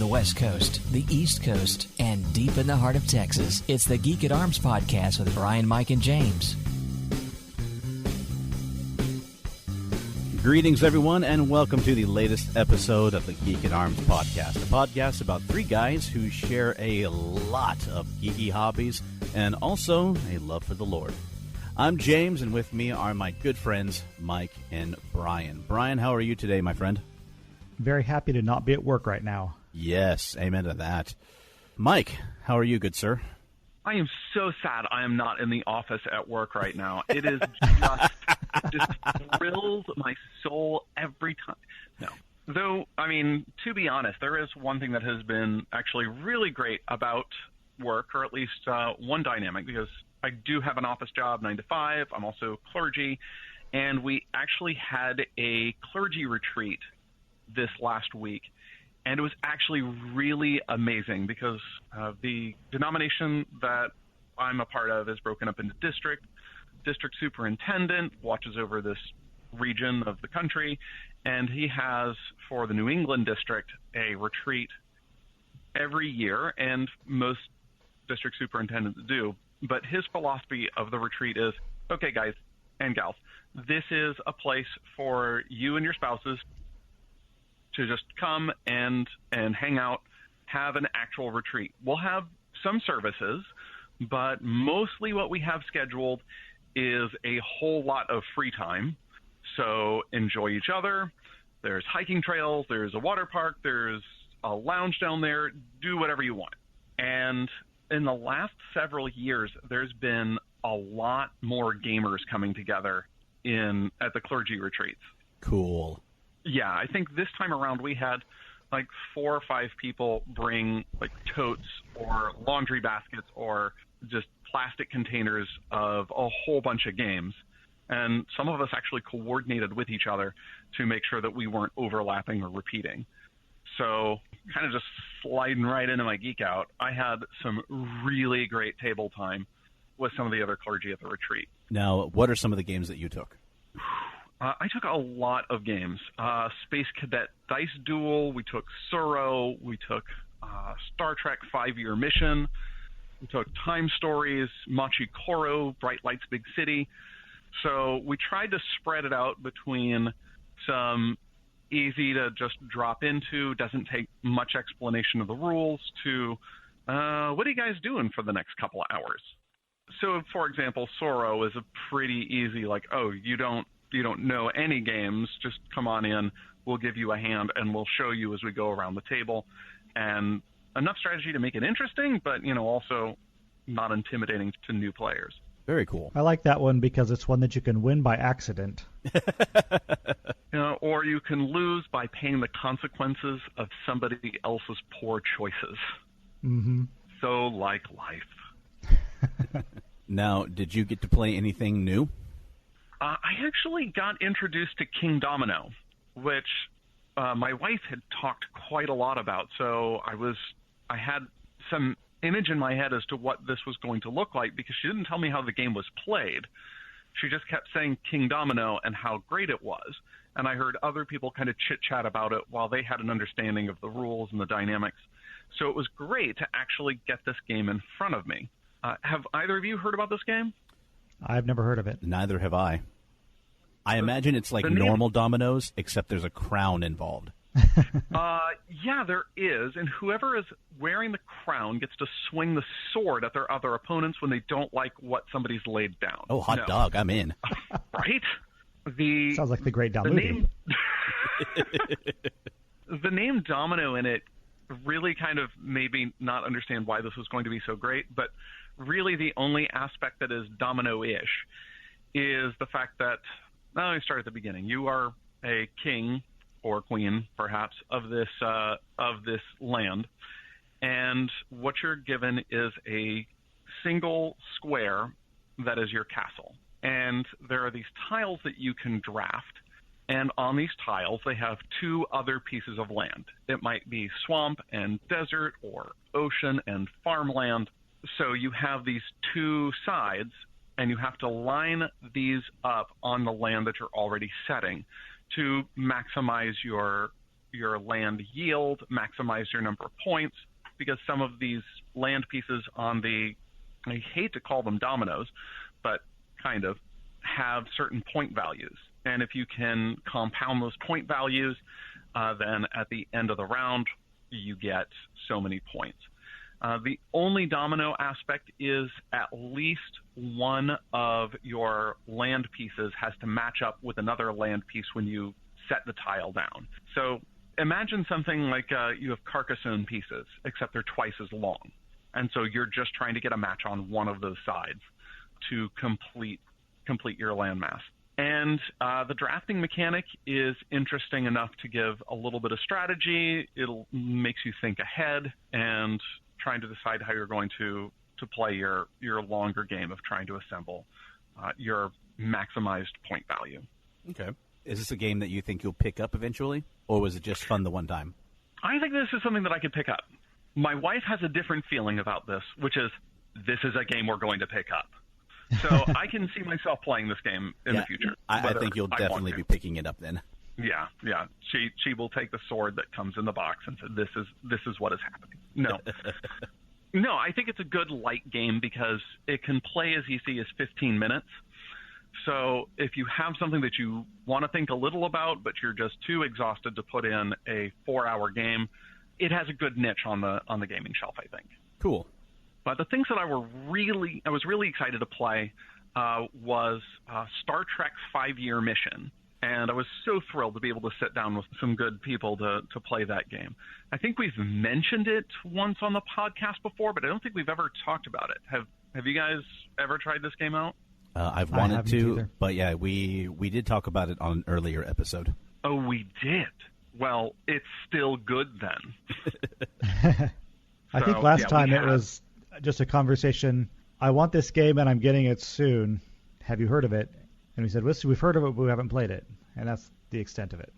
the West Coast, the East Coast, and deep in the heart of Texas. It's the Geek at Arms podcast with Bryan, Mike, and James. Greetings, everyone, and welcome to the latest episode of the Geek at Arms podcast, a podcast about three guys who share a lot of geeky hobbies and also a love for the Lord. I'm James, and with me are my good friends, Mike and Bryan. Bryan, how are you today, my friend? Very happy to not be at work right now. Yes, amen to that. Mike, how are you, good sir? I am so sad I am not in the office at work right now. It is just thrills my soul every time. No. Though, I mean, to be honest, there is one thing that has been actually really great about work, or at least one dynamic, because I do have an office job, 9 to 5. I'm also clergy, and we actually had a clergy retreat this last week. And it was actually really amazing because the denomination that I'm a part of is broken up into district. District superintendent watches over this region of the country, and he has, for the New England district, a retreat every year, and most district superintendents do. But his philosophy of the retreat is, okay, guys and gals, this is a place for you and your spouses to just come and hang out, have an actual retreat. We'll have some services, but mostly what we have scheduled is a whole lot of free time. So enjoy each other. There's hiking trails, there's a water park, there's a lounge down there. Do whatever you want. And in the last several years, there's been a lot more gamers coming together at the clergy retreats. Cool. Yeah, I think this time around we had like 4 or 5 people bring like totes or laundry baskets or just plastic containers of a whole bunch of games. And some of us actually coordinated with each other to make sure that we weren't overlapping or repeating. So kind of just sliding right into my geek out, I had some really great table time with some of the other clergy at the retreat. Now, what are some of the games that you took? I took a lot of games. Space Cadet Dice Duel. We took Suro. We took Star Trek 5-Year Mission. We took Time Stories, Machi Koro, Bright Lights Big City. So we tried to spread it out between some easy to just drop into, doesn't take much explanation of the rules, to what are you guys doing for the next couple of hours? So, for example, Soro is a pretty easy, like, oh, you don't know any games, just come on in, we'll give you a hand, and we'll show you as we go around the table. And enough strategy to make it interesting, but, also not intimidating to new players. Very cool. I like that one because it's one that you can win by accident. Or you can lose by paying the consequences of somebody else's poor choices. Mm-hmm. So like life. Now, did you get to play anything new? I actually got introduced to King Domino, which my wife had talked quite a lot about. So I had some image in my head as to what this was going to look like because she didn't tell me how the game was played. She just kept saying King Domino and how great it was. And I heard other people kind of chit-chat about it while they had an understanding of the rules and the dynamics. So it was great to actually get this game in front of me. Have either of you heard about this game? I've never heard of it. Neither have I. I imagine it's like normal dominoes, except there's a crown involved. Yeah, there is. And whoever is wearing the crown gets to swing the sword at their other opponents when they don't like what somebody's laid down. Oh, hot dog, I'm in. Right? Sounds like the Great Domino. The name Domino in it really kind of made me not understand why this was going to be so great, but really the only aspect that is domino-ish is the fact that, let me start at the beginning. You are a king or queen, perhaps, of this land, and what you're given is a single square that is your castle. And there are these tiles that you can draft, and on these tiles they have 2 other pieces of land. It might be swamp and desert or ocean and farmland. So you have these 2 sides, and you have to line these up on the land that you're already setting to maximize your your land yield, maximize your number of points, because some of these land pieces on the, I hate to call them dominoes, but kind of, have certain point values. And if you can compound those point values, then at the end of the round, you get so many points. The only domino aspect is at least one of your land pieces has to match up with another land piece when you set the tile down. So imagine something like you have Carcassonne pieces, except they're twice as long. And so you're just trying to get a match on one of those sides to complete your landmass. And the drafting mechanic is interesting enough to give a little bit of strategy. It'll makes you think ahead and trying to decide how you're going to play your longer game of trying to assemble your maximized point value. Okay. Is this a game that you think you'll pick up eventually, or was it just fun the one time? I think this is something that I could pick up. My wife has a different feeling about this, which is this is a game we're going to pick up. So I can see myself playing this game in the future. I think you'll definitely be picking it up then. Yeah. She will take the sword that comes in the box and say, this is what is happening. No. No, I think it's a good light game because it can play as easy as 15 minutes. So if you have something that you want to think a little about, but you're just too exhausted to put in a 4-hour game, it has a good niche on the gaming shelf, I think. Cool. But the things that I was really excited to play was Star Trek 5-Year Mission. And I was so thrilled to be able to sit down with some good people to play that game. I think we've mentioned it once on the podcast before, but I don't think we've ever talked about it. Have you guys ever tried this game out? I've wanted to, either. But yeah, we did talk about it on an earlier episode. Oh, we did? Well, it's still good then. I think last time it was just a conversation. I want this game and I'm getting it soon. Have you heard of it? And we said, we've heard of it, but we haven't played it. And that's the extent of it.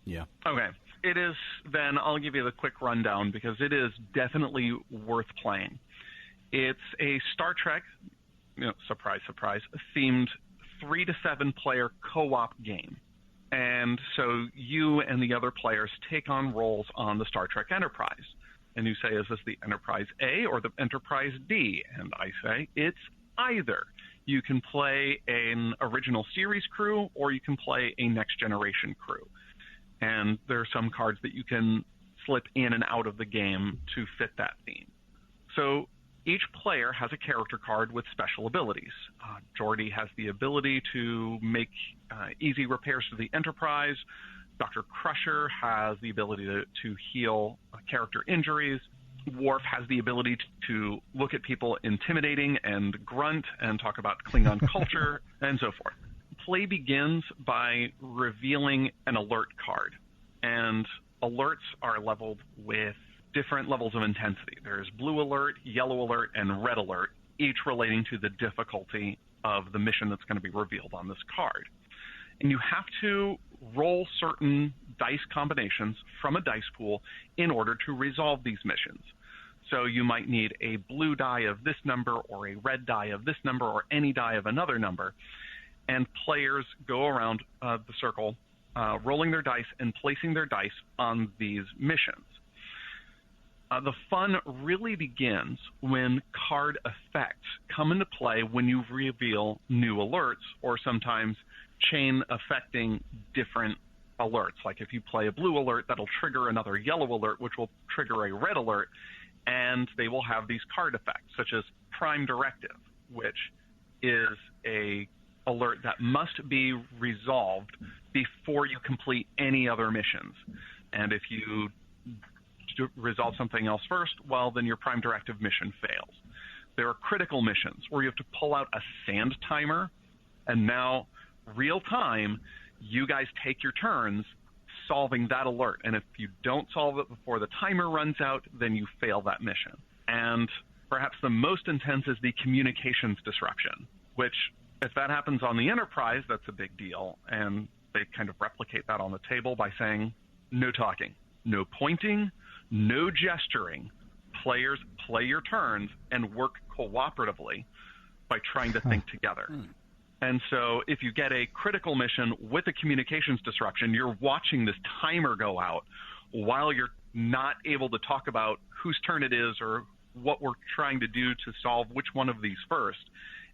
Yeah. Okay. It is, then I'll give you the quick rundown because it is definitely worth playing. It's a Star Trek, surprise, surprise, themed 3 to 7 player co-op game. And so you and the other players take on roles on the Star Trek Enterprise. And you say, is this the Enterprise A or the Enterprise D? And I say, it's either. You can play an original series crew or you can play a next generation crew. And there are some cards that you can slip in and out of the game to fit that theme. So each player has a character card with special abilities. Geordi has the ability to make easy repairs to the Enterprise. Dr. Crusher has the ability to heal character injuries. Worf has the ability to look at people intimidating and grunt and talk about Klingon culture and so forth. Play begins by revealing an alert card. And alerts are leveled with different levels of intensity. There's blue alert, yellow alert, and red alert, each relating to the difficulty of the mission that's going to be revealed on this card. And you have to roll certain dice combinations from a dice pool in order to resolve these missions. So you might need a blue die of this number or a red die of this number or any die of another number. And players go around the circle, rolling their dice and placing their dice on these missions. The fun really begins when card effects come into play when you reveal new alerts or sometimes chain affecting different alerts. Like if you play a blue alert, that'll trigger another yellow alert, which will trigger a red alert, and they will have these card effects, such as Prime Directive, which is a alert that must be resolved before you complete any other missions. And if you resolve something else first, well, then your Prime Directive mission fails. There are critical missions where you have to pull out a sand timer, and now real time, you guys take your turns solving that alert. And if you don't solve it before the timer runs out, then you fail that mission. And perhaps the most intense is the communications disruption, which if that happens on the Enterprise, that's a big deal. And they kind of replicate that on the table by saying, no talking, no pointing, no gesturing. Players play your turns and work cooperatively by trying to think together. And so if you get a critical mission with a communications disruption, you're watching this timer go out while you're not able to talk about whose turn it is or what we're trying to do to solve which one of these first,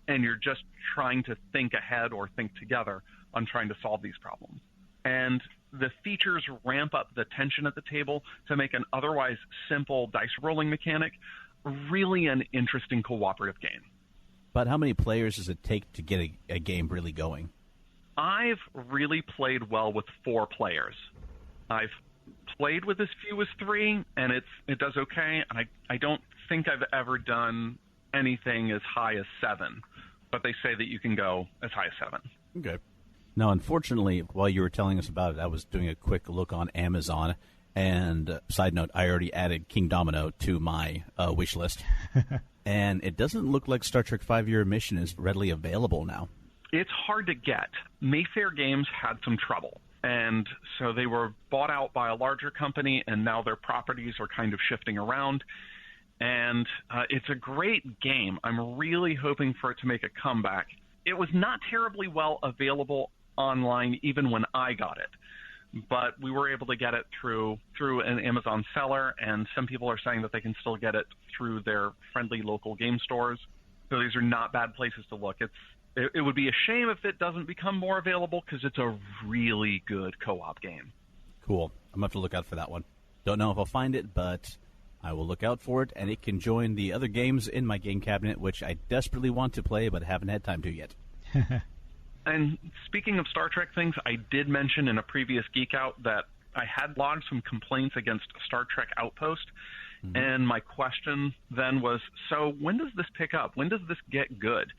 and you're just trying to think ahead or think together on trying to solve these problems. And the features ramp up the tension at the table to make an otherwise simple dice rolling mechanic really an interesting cooperative game. But how many players does it take to get a game really going? I've really played well with 4 players. I've played with as few as 3, and it does okay. And I don't think I've ever done anything as high as 7, but they say that you can go as high as 7. Okay. Now, unfortunately, while you were telling us about it, I was doing a quick look on Amazon, and side note, I already added King Domino to my wish list, and it doesn't look like Star Trek 5-Year Mission is readily available now. It's hard to get. Mayfair Games had some trouble, and so they were bought out by a larger company, and now their properties are kind of shifting around. And it's a great game. I'm really hoping for it to make a comeback. It was not terribly well available online even when I got it, but we were able to get it through an Amazon seller, and some people are saying that they can still get it through their friendly local game stores. So these are not bad places to look. It would be a shame if it doesn't become more available, because it's a really good co-op game. Cool. I'm going to have to look out for that one. Don't know if I'll find it, but I will look out for it, and it can join the other games in my game cabinet, which I desperately want to play but haven't had time to yet. And speaking of Star Trek things, I did mention in a previous Geek Out that I had lodged some complaints against Star Trek Outpost, and my question then was, so when does this pick up? When does this get good?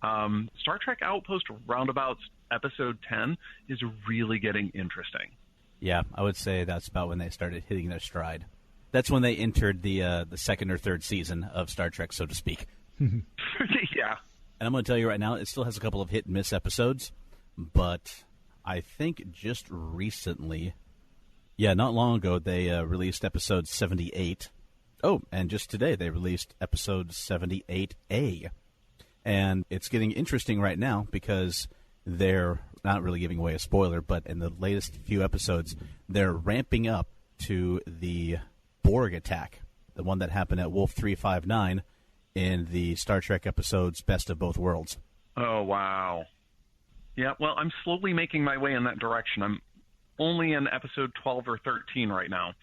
Star Trek Outpost roundabouts episode 10 is really getting interesting. Yeah, I would say that's about when they started hitting their stride. That's when they entered the second or third season of Star Trek, so to speak. Yeah. And I'm going to tell you right now, it still has a couple of hit-and-miss episodes, but I think just recently, not long ago, they released episode 78. Oh, and just today they released episode 78A. And it's getting interesting right now because they're not really giving away a spoiler, but in the latest few episodes, they're ramping up to the Borg attack, the one that happened at Wolf 359 in the Star Trek episodes Best of Both Worlds. Oh, wow. Yeah, well, I'm slowly making my way in that direction. I'm only in episode 12 or 13 right now,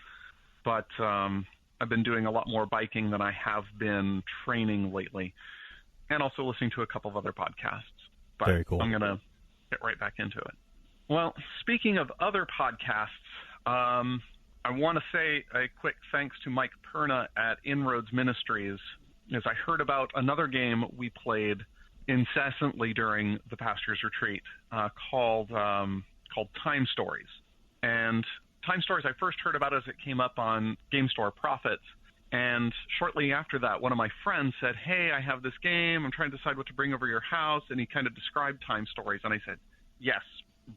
but I've been doing a lot more biking than I have been training lately, and also listening to a couple of other podcasts. But very cool. I'm going to get right back into it. Well, speaking of other podcasts, I want to say a quick thanks to Mike Perna at Inroads Ministries, as I heard about another game we played incessantly during the Pastor's Retreat called Time Stories. And Time Stories, I first heard about as it came up on Game Store Profits. And shortly after that, one of my friends said, hey, I have this game. I'm trying to decide what to bring over your house. And he kind of described Time Stories. And I said, yes,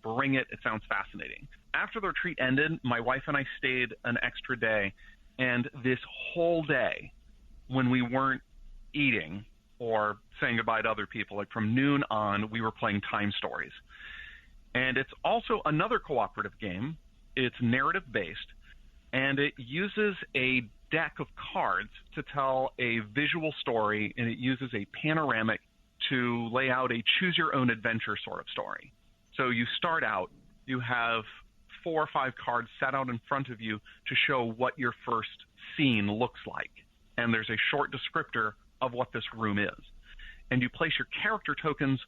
bring it. It sounds fascinating. After the retreat ended, my wife and I stayed an extra day. And this whole day, when we weren't eating or saying goodbye to other people, like from noon on, we were playing Time Stories. And it's also another cooperative game. It's narrative-based, and it uses a deck of cards to tell a visual story, and it uses a panoramic to lay out a choose-your-own-adventure sort of story. So you start out, you have 4 or 5 cards set out in front of you to show what your first scene looks like. And there's a short descriptor of what this room is. And you place your character tokens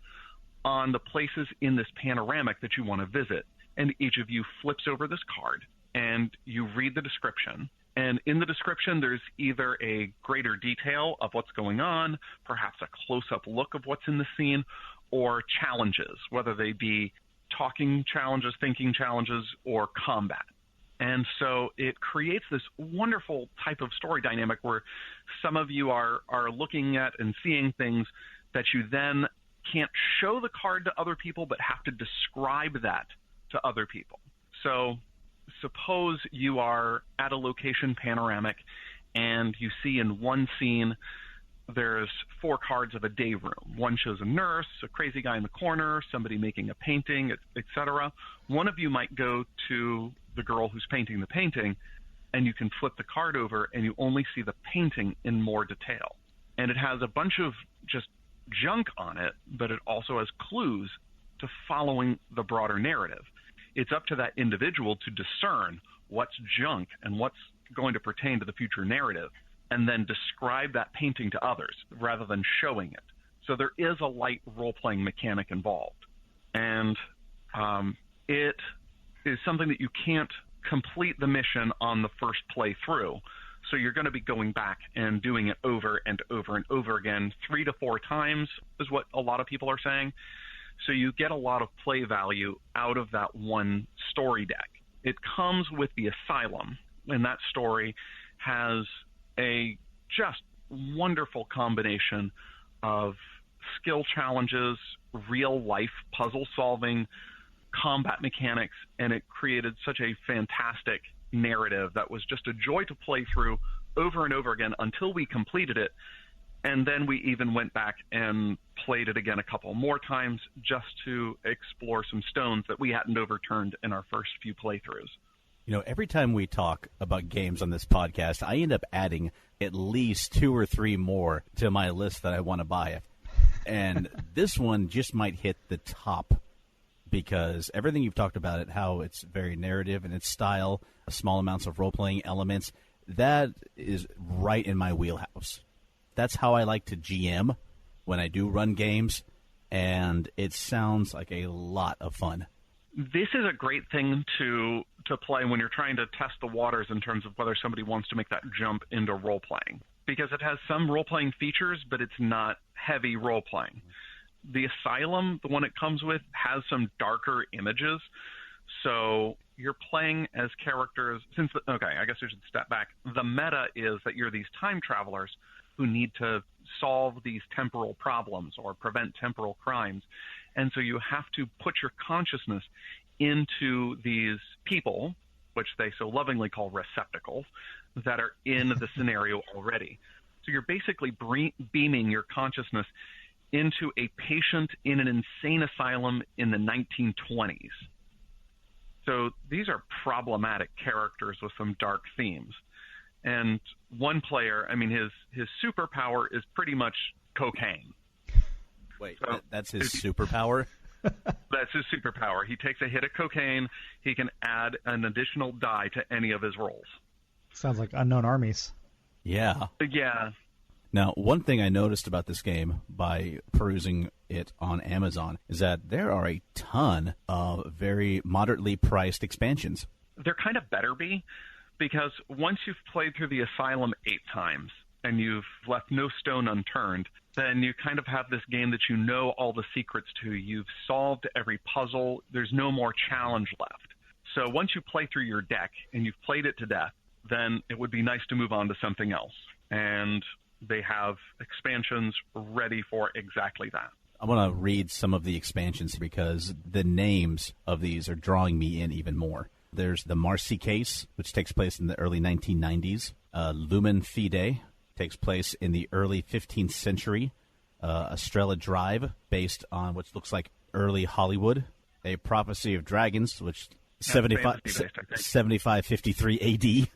on the places in this panoramic that you want to visit. And each of you flips over this card, and you read the description. And in the description, there's either a greater detail of what's going on, perhaps a close-up look of what's in the scene, or challenges, whether they be talking challenges, thinking challenges, or combat. And so it creates this wonderful type of story dynamic where some of you are looking at and seeing things that you then can't show the card to other people, but have to describe that to other people. So suppose you are at a location panoramic and you see in one scene there's 4 cards of a day room. One shows a nurse, a crazy guy in the corner, somebody making a painting, etc. One of you might go to the girl who's painting the painting, and you can flip the card over, and you only see the painting in more detail. And it has a bunch of just junk on it, but it also has clues to following the broader narrative. It's up to that individual to discern what's junk and what's going to pertain to the future narrative, and then describe that painting to others rather than showing it. So there is a light role-playing mechanic involved. And it is something that you can't complete the mission on the first playthrough. So you're going to be going back and doing it over and over and over again, 3 to 4 times is what a lot of people are saying. So you get a lot of play value out of that one story deck. It comes with the Asylum, and that story has a just wonderful combination of skill challenges, real-life puzzle solving, combat mechanics, and it created such a fantastic narrative that was just a joy to play through over and over again until we completed it. And then we even went back and played it again a couple more times just to explore some stones that we hadn't overturned in our first few playthroughs. You know, every time we talk about games on this podcast, I end up adding at least 2 or 3 more to my list that I want to buy. And this one just might hit the top because everything you've talked about it, how it's very narrative in its style, small amounts of role-playing elements, that is right in my wheelhouse. That's how I like to GM when I do run games, and it sounds like a lot of fun. This is a great thing to play when you're trying to test the waters in terms of whether somebody wants to make that jump into role-playing, because it has some role-playing features, but it's not heavy role-playing. The Asylum, the one it comes with, has some darker images, so you're playing as characters. I guess I should step back. The meta is that you're these time travelers who need to solve these temporal problems or prevent temporal crimes. And so you have to put your consciousness into these people, which they so lovingly call receptacles, that are in the scenario already. So you're basically beaming your consciousness into a patient in an insane asylum in the 1920s. So these are problematic characters with some dark themes. And one player, I mean, his superpower is pretty much cocaine. Wait, so that's his superpower? That's his superpower. He takes a hit of cocaine. He can add an additional die to any of his rolls. Sounds like Unknown Armies. Yeah. Yeah. Now, one thing I noticed about this game by perusing it on Amazon is that there are a ton of very moderately priced expansions. There kind of better be, because once you've played through the Asylum 8 times and you've left no stone unturned, then you kind of have this game that you know all the secrets to. You've solved every puzzle. There's no more challenge left. So once you play through your deck and you've played it to death, then it would be nice to move on to something else. And they have expansions ready for exactly that. I want to read some of the expansions because the names of these are drawing me in even more. There's the Marcy Case, which takes place in the early 1990s. Lumen Fide takes place in the early 15th century. Estrella Drive, based on what looks like early Hollywood. A Prophecy of Dragons, which 7553 AD.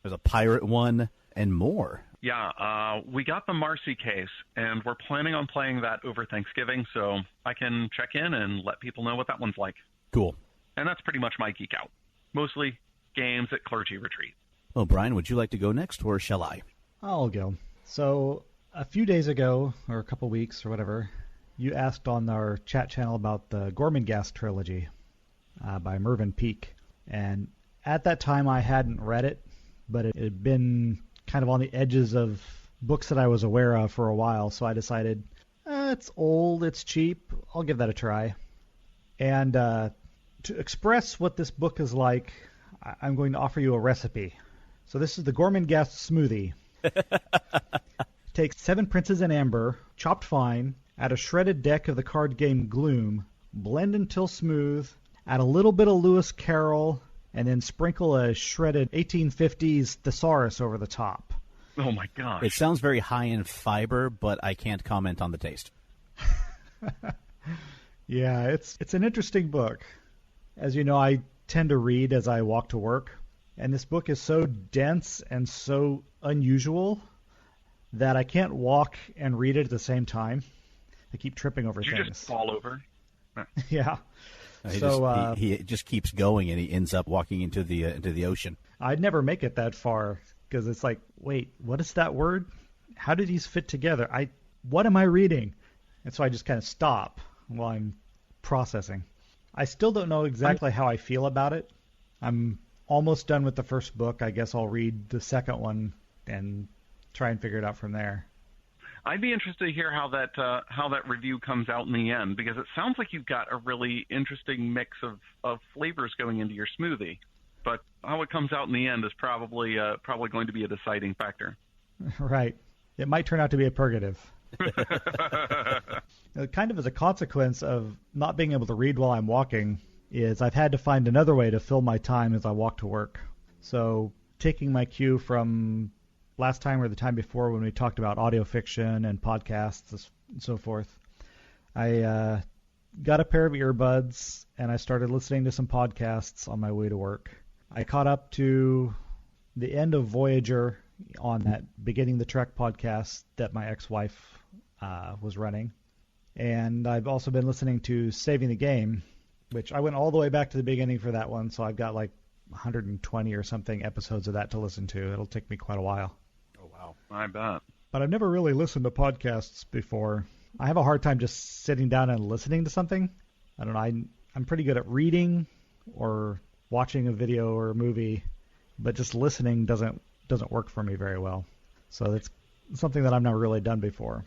There's a pirate one and more. Yeah, we got the Marcy Case, and we're planning on playing that over Thanksgiving, so I can check in and let people know what that one's like. Cool. And that's pretty much my geek out. Mostly games at clergy retreat. Well, Brian, would you like to go next, or shall I? I'll go. So a few days ago, or a couple weeks or whatever, you asked on our chat channel about the Gormenghast trilogy by Mervyn Peake. And at that time, I hadn't read it, but it had been kind of on the edges of books that I was aware of for a while, so I decided, it's old, it's cheap, I'll give that a try. And to express what this book is like, I'm going to offer you a recipe. So this is the Gormenghast smoothie. Take 7 princes in amber, chopped fine, add a shredded deck of the card game Gloom, blend until smooth, add a little bit of Lewis Carroll, and then sprinkle a shredded 1850s thesaurus over the top. Oh, my gosh. It sounds very high in fiber, but I can't comment on the taste. Yeah, it's an interesting book. As you know, I tend to read as I walk to work, and this book is so dense and so unusual that I can't walk and read it at the same time. I keep tripping over Did things. you just fall over? Yeah. He just keeps going, and he ends up walking into the ocean. I'd never make it that far because it's like, wait, what is that word? How do these fit together? What am I reading? And so I just kind of stop while I'm processing. I still don't know exactly how I feel about it. I'm almost done with the first book. I guess I'll read the second one and try and figure it out from there. I'd be interested to hear how that review comes out in the end, because it sounds like you've got a really interesting mix of flavors going into your smoothie. But how it comes out in the end is probably going to be a deciding factor. Right. It might turn out to be a purgative. Kind of as a consequence of not being able to read while I'm walking is I've had to find another way to fill my time as I walk to work. So taking my cue from last time or the time before when we talked about audio fiction and podcasts and so forth, I got a pair of earbuds and I started listening to some podcasts on my way to work. I caught up to the end of Voyager on that Beginning the Trek podcast that my ex-wife was running. And I've also been listening to Saving the Game, which I went all the way back to the beginning for that one, so I've got like 120 or something episodes of that to listen to. It'll take me quite a while. Oh, wow. I bet. But I've never really listened to podcasts before. I have a hard time just sitting down and listening to something. I don't know. I'm pretty good at reading or watching a video or a movie, but just listening doesn't work for me very well. So it's something that I've never really done before.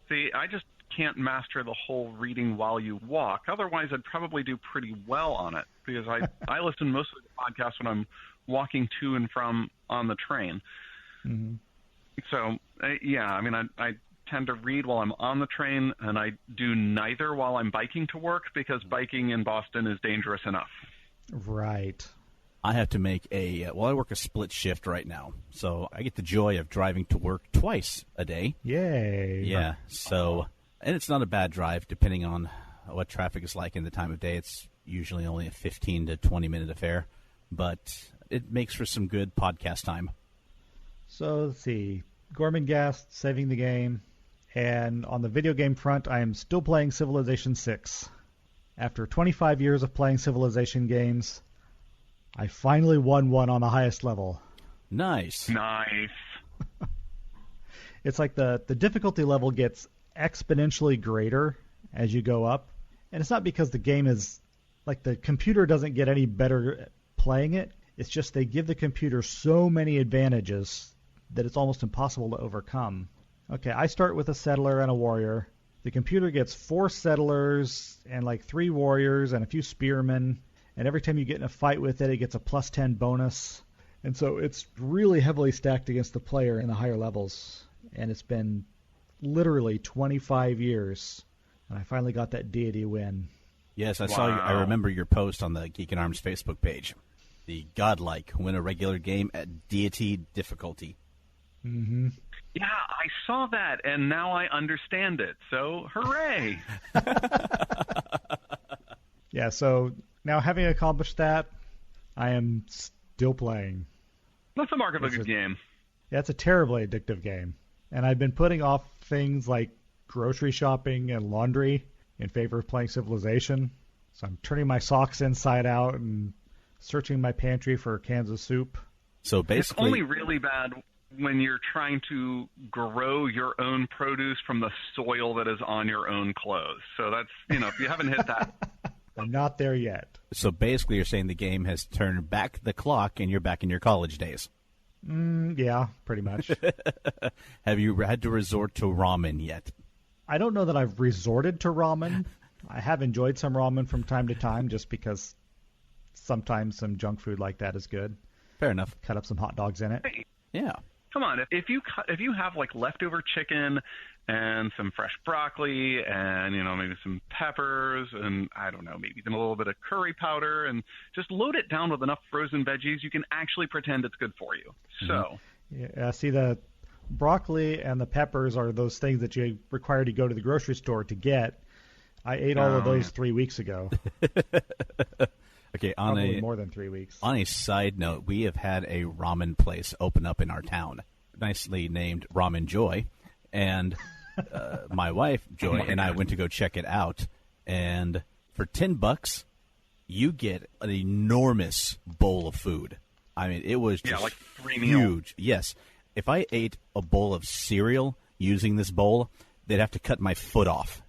See, I just can't master the whole reading while you walk. Otherwise, I'd probably do pretty well on it, because I listen mostly to podcasts when I'm walking to and from on the train. Mm-hmm. So, yeah, I mean, I tend to read while I'm on the train, and I do neither while I'm biking to work, because biking in Boston is dangerous enough. Right. I have to make I work a split shift right now, so I get the joy of driving to work twice a day. Yay. Yeah, so, and it's not a bad drive, depending on what traffic is like in the time of day. It's usually only a 15 to 20-minute affair, but it makes for some good podcast time. So, let's see. Gormenghast, Saving the Game, and on the video game front, I am still playing Civilization 6. After 25 years of playing Civilization games, I finally won one on the highest level. Nice. Nice. It's like the difficulty level gets exponentially greater as you go up. And it's not because the game is, like, the computer doesn't get any better at playing it. It's just they give the computer so many advantages that it's almost impossible to overcome. Okay, I start with a settler and a warrior. The computer gets 4 settlers and like 3 warriors and a few spearmen. And every time you get in a fight with it, it gets a plus 10 bonus. And so it's really heavily stacked against the player in the higher levels. And it's been literally 25 years. And I finally got that deity win. Yes, I remember your post on the Geek and Arms Facebook page. The godlike win a regular game at deity difficulty. Mm-hmm. Yeah, I saw that, and now I understand it. So, hooray! Yeah, so now having accomplished that, I am still playing. That's the mark of a good game. Yeah, it's a terribly addictive game. And I've been putting off things like grocery shopping and laundry in favor of playing Civilization. So I'm turning my socks inside out and searching my pantry for cans of soup. So basically, it's only really bad when you're trying to grow your own produce from the soil that is on your own clothes. So that's, if you haven't hit that. I'm not there yet. So basically you're saying the game has turned back the clock and you're back in your college days. Yeah, pretty much. Have you had to resort to ramen yet? I don't know that I've resorted to ramen. I have enjoyed some ramen from time to time just because sometimes some junk food like that is good. Fair enough. Cut up some hot dogs in it. Yeah. Come on, if you have like leftover chicken and some fresh broccoli and maybe some peppers and I don't know, maybe even a little bit of curry powder and just load it down with enough frozen veggies, you can actually pretend it's good for you. So yeah, see the broccoli and the peppers are those things that you require to go to the grocery store to get. I ate all of those 3 weeks ago. Okay, Probably more than 3 weeks. On a side note, we have had a ramen place open up in our town, nicely named Ramen Joy, and my wife Joy and I went to go check it out, and for $10, you get an enormous bowl of food. I mean, it was just like 3 huge. meals. Yes, if I ate a bowl of cereal using this bowl, they'd have to cut my foot off.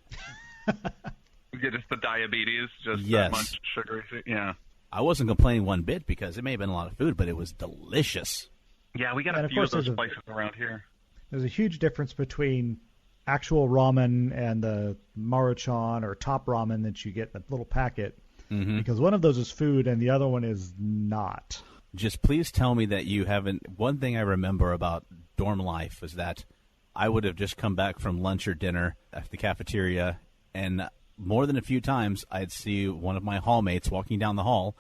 Yeah, just the diabetes, just Yes. that much sugary. Yeah. I wasn't complaining one bit because it may have been a lot of food, but it was delicious. Yeah, we got And a of few of course those places around here. There's a huge difference between actual ramen and the Maruchan or top ramen that you get in a little packet, because one of those is food and the other one is not. Just please tell me that you haven't. One thing I remember about dorm life is that I would have just come back from lunch or dinner at the cafeteria, and more than a few times I'd see one of my hallmates walking down the hall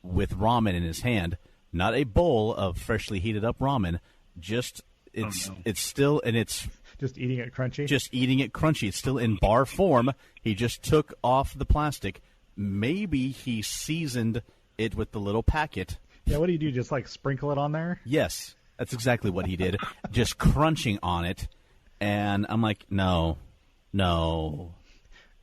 with ramen in his hand, not a bowl of freshly heated up ramen, just it's still, and it's Just eating it crunchy? just eating it crunchy. It's still in bar form. He just took off the plastic. Maybe he seasoned it with the little packet. Yeah, what do you do? Just like sprinkle it on there? Yes, that's exactly what he did. Just crunching on it. And I'm like, no.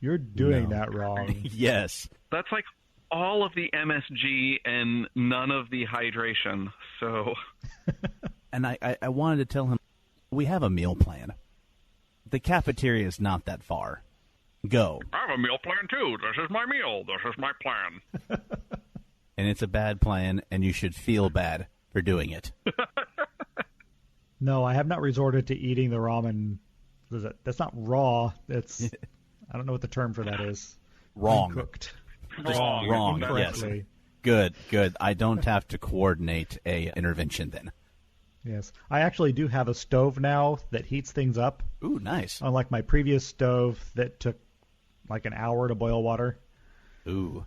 You're doing No. that wrong. Yes. That's like all of the MSG and none of the hydration. So, And I wanted to tell him, we have a meal plan. The cafeteria is not that far. Go. I have a meal plan too. This is my meal. This is my plan. And it's a bad plan, and you should feel bad for doing it. No, I have not resorted to eating the ramen. That's not raw. It's I don't know what the term for that is. Wrong. Cooked. Wrong. Yes. Incorrectly. Good. I don't have to coordinate a intervention then. Yes. I actually do have a stove now that heats things up, Ooh, nice. unlike my previous stove that took like an hour to boil water. Ooh.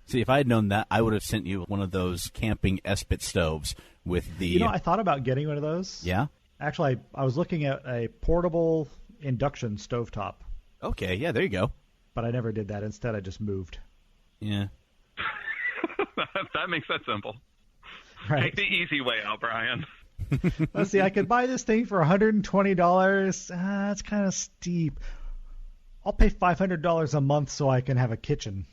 See, if I had known that, I would have sent you one of those camping Espit stoves with the... I thought about getting one of those. Yeah? Actually, I was looking at a portable induction stovetop, Okay, yeah, there you go. but I never did that. Instead, I just moved. Yeah. That makes that simple. Right. Take the easy way out, Brian. Let's see. I could buy this thing for $120. That's kind of steep. I'll pay $500 a month so I can have a kitchen.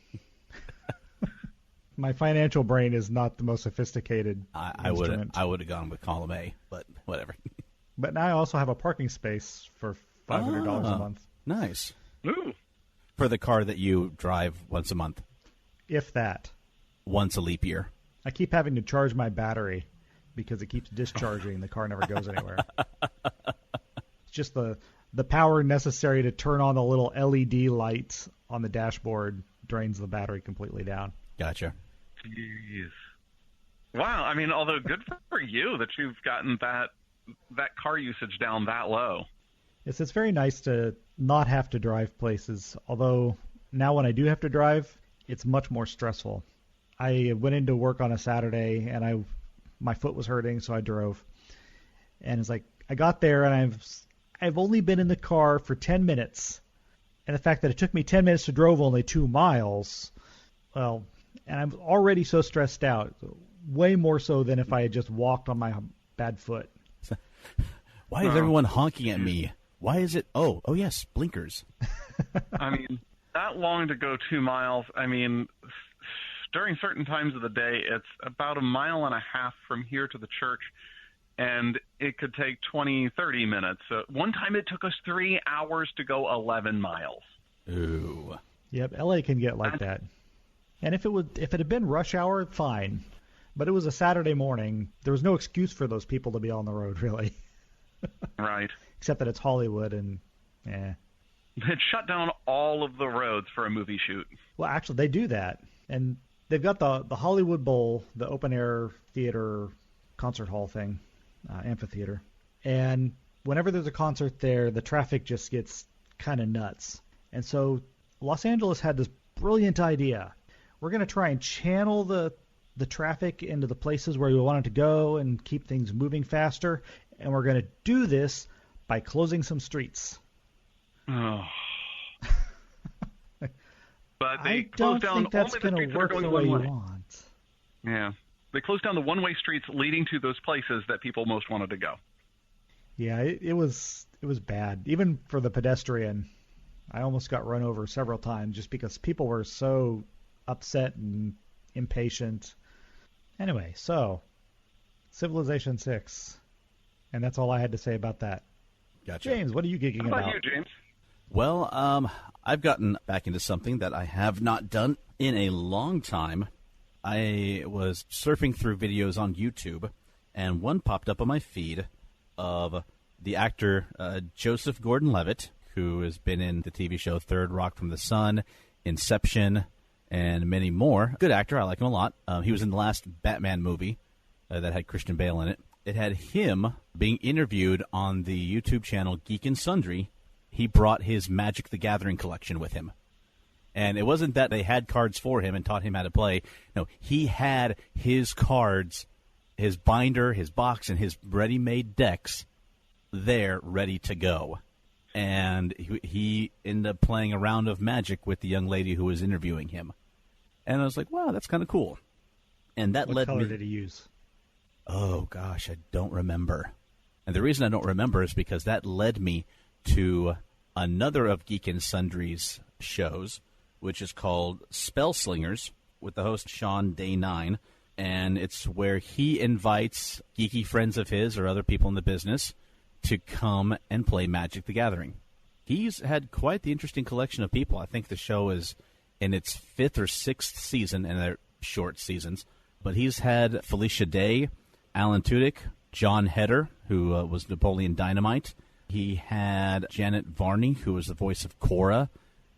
My financial brain is not the most sophisticated I instrument. would have gone with column A, but whatever. But now I also have a parking space for $500 a month, Nice. Ooh. For the car that you drive once a month, if that. once a leap year. I keep having to charge my battery because it keeps discharging. The car never goes anywhere. It's just the power necessary to turn on the little LED lights on the dashboard drains the battery completely down. Gotcha. Jeez. Wow. I mean, although good for you that you've gotten that car usage down that low. It's very nice to not have to drive places, although now when I do have to drive, it's much more stressful. I went into work on a Saturday, and my foot was hurting, so I drove. And it's like, I got there, and I've only been in the car for 10 minutes. And the fact that it took me 10 minutes to drive only 2 miles, well, and I'm already so stressed out, way more so than if I had just walked on my bad foot. Why is everyone honking at me? Why is it? Oh, yes, blinkers. I mean, that long to go 2 miles. I mean, during certain times of the day, it's about 1.5 miles from here to the church, and it could take 20, 30 minutes. One time it took us 3 hours to go 11 miles. Ooh. Yep, LA can get like that. And if it had been rush hour, fine. But it was a Saturday morning. There was no excuse for those people to be on the road, really. Right. Except that it's Hollywood and, It shut down all of the roads for a movie shoot. Well, actually, they do that. And they've got the Hollywood Bowl, the open-air theater concert hall thing, amphitheater. And whenever there's a concert there, the traffic just gets kind of nuts. And so Los Angeles had this brilliant idea. We're going to try and channel the the traffic into the places where we want it to go and keep things moving faster. And we're going to do this by closing some streets. Oh. But they I closed don't down think that's only the going to streets that are work going the way one you way. want. Yeah. They closed down the one-way streets leading to those places that people most wanted to go. Yeah, it was bad. Even for the pedestrian, I almost got run over several times just because people were so upset and impatient. Anyway, so Civilization 6. And that's all I had to say about that. Gotcha. James, what are you geeking How about about? you, James? Well, I've gotten back into something that I have not done in a long time. I was surfing through videos on YouTube, and one popped up on my feed of the actor Joseph Gordon-Levitt, who has been in the TV show Third Rock from the Sun, Inception, and many more. Good actor. I like him a lot. He was in the last Batman movie that had Christian Bale in it. It had him being interviewed on the YouTube channel Geek and Sundry. He brought his Magic the Gathering collection with him. And it wasn't that they had cards for him and taught him how to play. No, he had his cards, his binder, his box, and his ready-made decks there ready to go. And he ended up playing a round of Magic with the young lady who was interviewing him. And I was like, wow, that's kind of cool. And that led me... What color did he use? Oh, gosh, I don't remember. And the reason I don't remember is because that led me to another of Geek and Sundry's shows, which is called Spell Slingers, with the host Sean Day9. And it's where he invites geeky friends of his or other people in the business to come and play Magic the Gathering. He's had quite the interesting collection of people. I think the show is in its 5th or 6th season, and they're short seasons. But he's had Felicia Day, Alan Tudyk, John Heder, who was Napoleon Dynamite. He had Janet Varney, who was the voice of Korra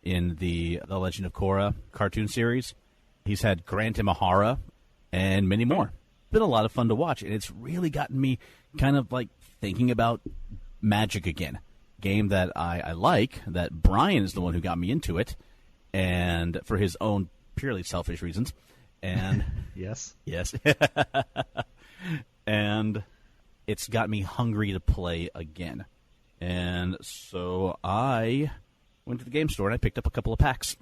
in the Legend of Korra cartoon series. He's had Grant Imahara and many more. Been a lot of fun to watch, and it's really gotten me kind of like thinking about Magic again. Game that I like, that Bryan is the one who got me into it, and for his own purely selfish reasons. And Yes. And it's got me hungry to play again. And so I went to the game store and I picked up a couple of packs.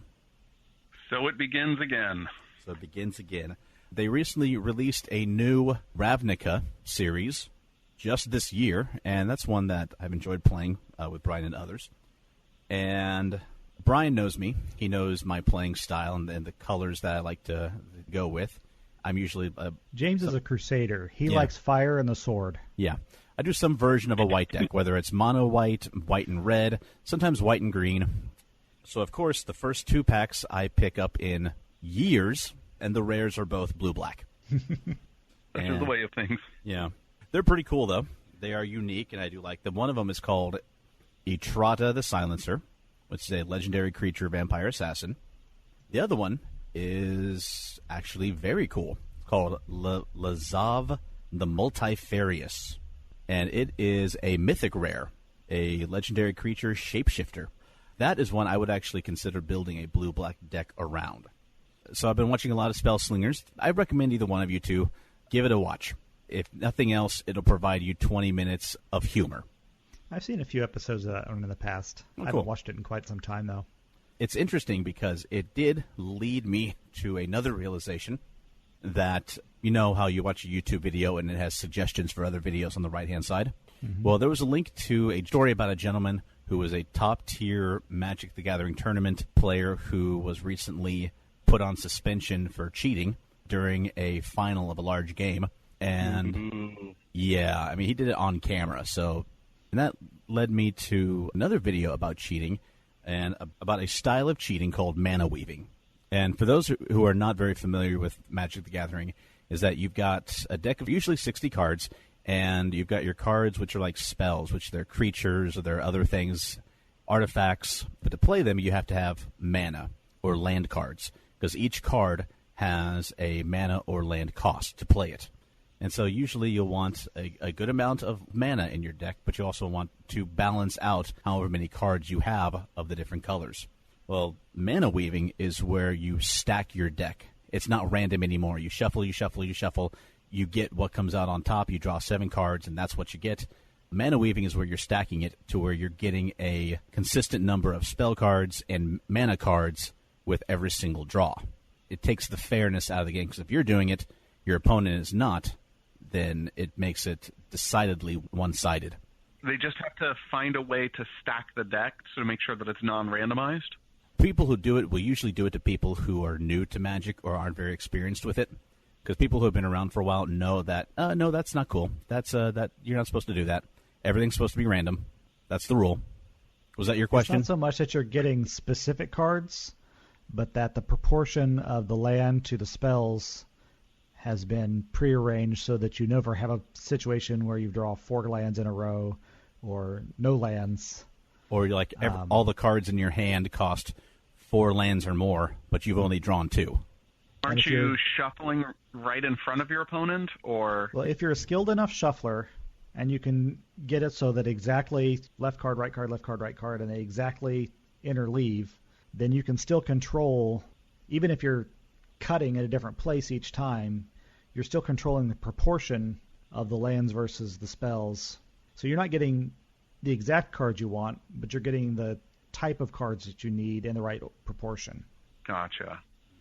So it begins again. So it begins again. They recently released a new Ravnica series just this year, and that's one that I've enjoyed playing with Bryan and others. And Bryan knows me. He knows my playing style and the colors that I like to go with. I'm usually... James is a crusader. He likes fire and the sword. Yeah. I do some version of a white deck, whether it's mono white, white and red, sometimes white and green. So, of course, the first 2 packs I pick up in years, and the rares are both blue-black. That's just the way of things. Yeah. They're pretty cool, though. They are unique, and I do like them. One of them is called Etrata the Silencer, which is a legendary creature vampire assassin. The other one is actually very cool, called Lazav the Multifarious. And it is a mythic rare, a legendary creature shapeshifter. That is one I would actually consider building a blue-black deck around. So I've been watching a lot of Spell Slingers. I recommend either one of you two give it a watch. If nothing else, it'll provide you 20 minutes of humor. I've seen a few episodes of that one in the past. Oh, I cool. haven't watched it in quite some time, though. It's interesting because it did lead me to another realization that, you know how you watch a YouTube video and it has suggestions for other videos on the right-hand side? Mm-hmm. Well, there was a link to a story about a gentleman who was a top-tier Magic the Gathering tournament player who was recently put on suspension for cheating during a final of a large game. And, yeah, I mean, he did it on camera. So, and that led me to another video about cheating and about a style of cheating called mana weaving. And for those who are not very familiar with Magic the Gathering, is that you've got a deck of usually 60 cards, and you've got your cards, which are like spells, which they're creatures or they're other things, artifacts. But to play them, you have to have mana or land cards, because each card has a mana or land cost to play it. And so usually you'll want a good amount of mana in your deck, but you also want to balance out however many cards you have of the different colors. Well, mana weaving is where you stack your deck. It's not random anymore. You shuffle, you get what comes out on top, you draw 7 cards, and that's what you get. Mana weaving is where you're stacking it to where you're getting a consistent number of spell cards and mana cards with every single draw. It takes the fairness out of the game, because if you're doing it, your opponent is not, then it makes it decidedly one-sided. They just have to find a way to stack the deck to make sure that it's non-randomized? People who do it will usually do it to people who are new to Magic or aren't very experienced with it, because people who have been around for a while know that, no, that's not cool. That's that you're not supposed to do that. Everything's supposed to be random. That's the rule. Was that your question? It's not so much that you're getting specific cards, but that the proportion of the land to the spells has been prearranged so that you never have a situation where you draw 4 lands in a row or no lands. Or like all the cards in your hand cost 4 lands or more, but you've only drawn 2. Aren't you shuffling right in front of your opponent? Or well, if you're a skilled enough shuffler and you can get it so that exactly left card, right card, left card, right card, and they exactly interleave, then you can still control, even if you're cutting at a different place each time, you're still controlling the proportion of the lands versus the spells. So you're not getting the exact cards you want, but you're getting the type of cards that you need in the right proportion. Gotcha.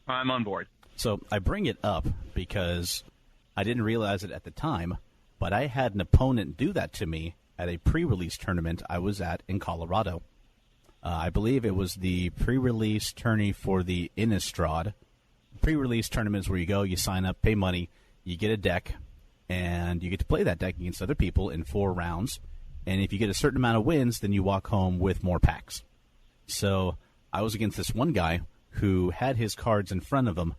I'm on board. So I bring it up because I didn't realize it at the time, but I had an opponent do that to me at a pre-release tournament I was at in Colorado. I believe it was the pre-release tourney for the Innistrad. Pre-release tournaments where you go, you sign up, pay money, you get a deck, and you get to play that deck against other people in 4 rounds. And if you get a certain amount of wins, then you walk home with more packs. So I was against this one guy who had his cards in front of him,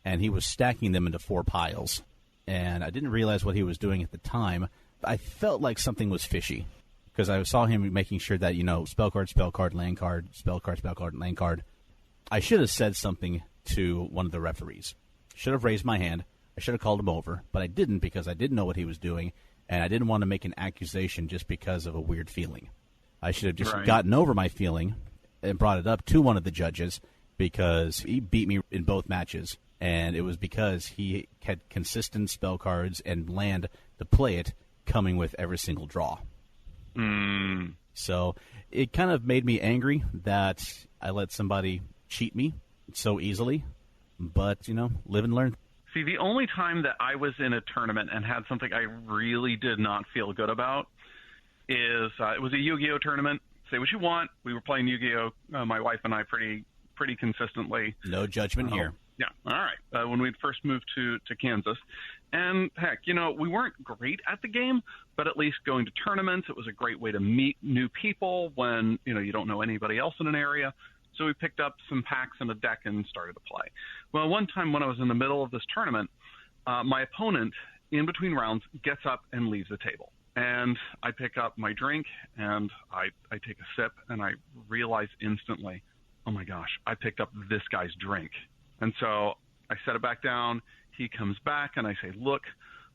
and he was stacking them into 4 piles. And I didn't realize what he was doing at the time. I felt like something was fishy, because I saw him making sure that, spell card, land card, spell card, land card. I should have said something to one of the referees. Should have raised my hand. I should have called him over, but I didn't, because I didn't know what he was doing, and I didn't want to make an accusation just because of a weird feeling. I should have just gotten over my feeling and brought it up to one of the judges, because he beat me in both matches, and it was because he had consistent spell cards and land to play it coming with every single draw. So it kind of made me angry that I let somebody cheat me so easily, but, live and learn. See, the only time that I was in a tournament and had something I really did not feel good about is it was a Yu-Gi-Oh tournament. Say what you want. We were playing Yu-Gi-Oh, my wife and I, pretty consistently. No judgment here. Yeah, all right. When we first moved to Kansas. And, heck, we weren't great at the game, but at least going to tournaments, it was a great way to meet new people when, you don't know anybody else in an area. So we picked up some packs and a deck and started to play. Well, one time when I was in the middle of this tournament, my opponent, in between rounds, gets up and leaves the table. And I pick up my drink, and I take a sip, and I realize instantly, oh, my gosh, I picked up this guy's drink. And so I set it back down. He comes back, and I say, look,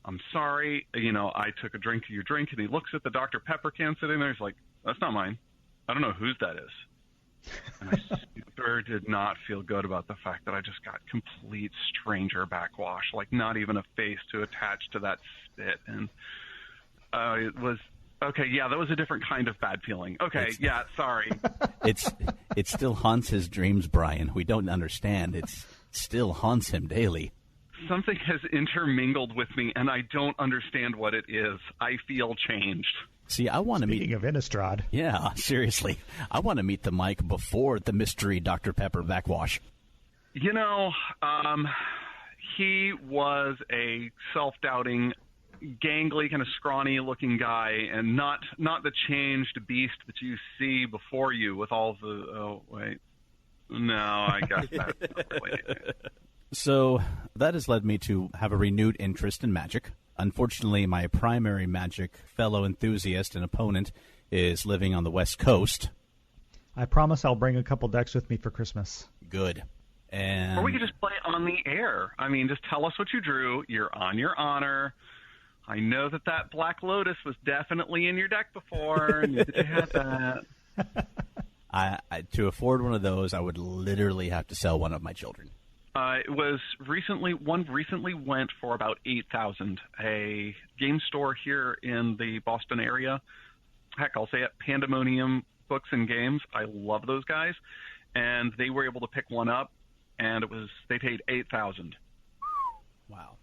I'm sorry. I took a drink of your drink. And he looks at the Dr. Pepper can sitting there. He's like, that's not mine. I don't know whose that is. And I super did not feel good about the fact that I just got complete stranger backwash, like not even a face to attach to that spit. And it was, okay, yeah, that was a different kind of bad feeling. Okay, yeah, sorry. It still haunts his dreams, Bryan. We don't understand. It still haunts him daily. Something has intermingled with me, and I don't understand what it is. I feel changed. See, I want to meet... Speaking of Innistrad. Yeah, seriously. I want to meet the Mike before the mystery Dr. Pepper backwash. He was a self-doubting, gangly, kind of scrawny-looking guy, and not the changed beast that you see before you with all the... Oh, wait. No, I guess that's not really it. So that has led me to have a renewed interest in Magic. Unfortunately, my primary Magic fellow enthusiast and opponent is living on the West Coast. I promise I'll bring a couple decks with me for Christmas. Good. And or we could just play on the air. I mean, just tell us what you drew. You're on your honor. I know that Black Lotus was definitely in your deck before, and you had that. To afford one of those, I would literally have to sell one of my children. It was one recently went for about $8,000. A game store here in the Boston area, heck, I'll say it, Pandemonium Books and Games. I love those guys, and they were able to pick one up, and they paid $8,000. Wow.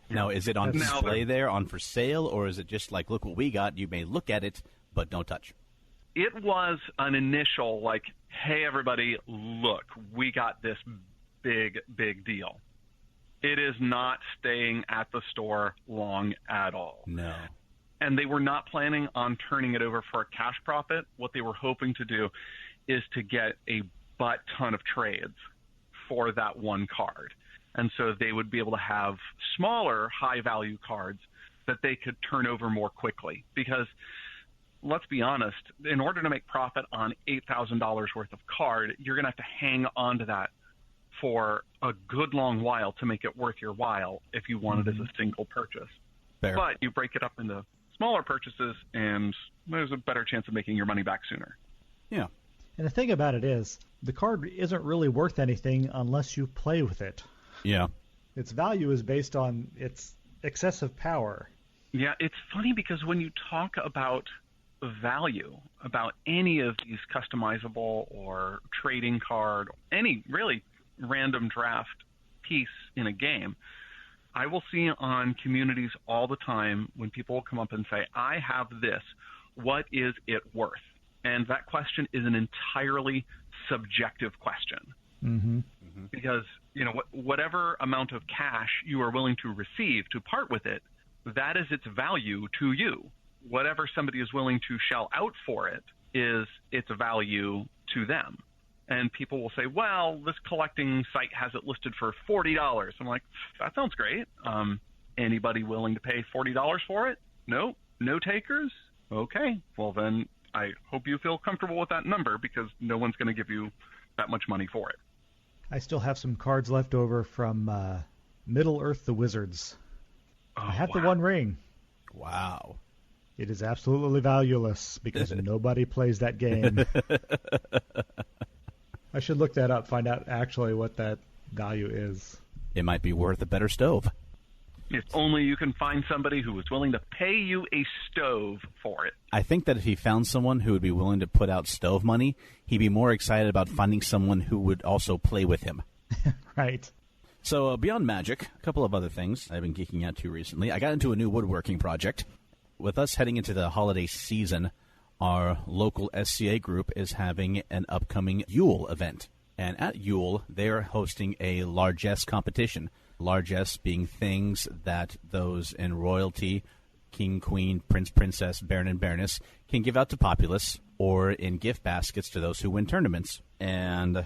Now, is it on display there, on for sale, or is it just like, look what we got? You may look at it, but don't touch. It was an initial, like, hey, everybody, look, we got this big deal. It is not staying at the store long at all. No. And they were not planning on turning it over for a cash profit. What they were hoping to do is to get a butt ton of trades for that one card. And so they would be able to have smaller, high-value cards that they could turn over more quickly. Because, let's be honest, in order to make profit on $8,000 worth of card, you're going to have to hang on to that for a good long while to make it worth your while if you want it as a single purchase. Fair. But you break it up into smaller purchases, and there's a better chance of making your money back sooner. Yeah. And the thing about it is, the card isn't really worth anything unless you play with it. Yeah. Its value is based on its excessive power. Yeah, it's funny because when you talk about value, about any of these customizable or trading card, any really random draft piece in a game, I will see on communities all the time when people will come up and say, I have this, what is it worth? And that question is an entirely subjective question. Mm-hmm. Because, whatever amount of cash you are willing to receive to part with it, that is its value to you. Whatever somebody is willing to shell out for it is its value to them. And people will say, well, this collecting site has it listed for $40. I'm like, that sounds great. Anybody willing to pay $40 for it? No? No takers? Okay. Well, then I hope you feel comfortable with that number because no one's going to give you that much money for it. I still have some cards left over from Middle-earth the Wizards. Oh, I have the One Ring. Wow. It is absolutely valueless because nobody plays that game. I should look that up, find out actually what that value is. It might be worth a better stove. If only you can find somebody who is willing to pay you a stove for it. I think that if he found someone who would be willing to put out stove money, he'd be more excited about finding someone who would also play with him. Right. So beyond Magic, a couple of other things I've been geeking out to recently. I got into a new woodworking project. With us heading into the holiday season, our local SCA group is having an upcoming Yule event. And at Yule, they're hosting a largesse competition. Largesse being things that those in royalty, king, queen, prince, princess, baron, and baroness, can give out to populace or in gift baskets to those who win tournaments. And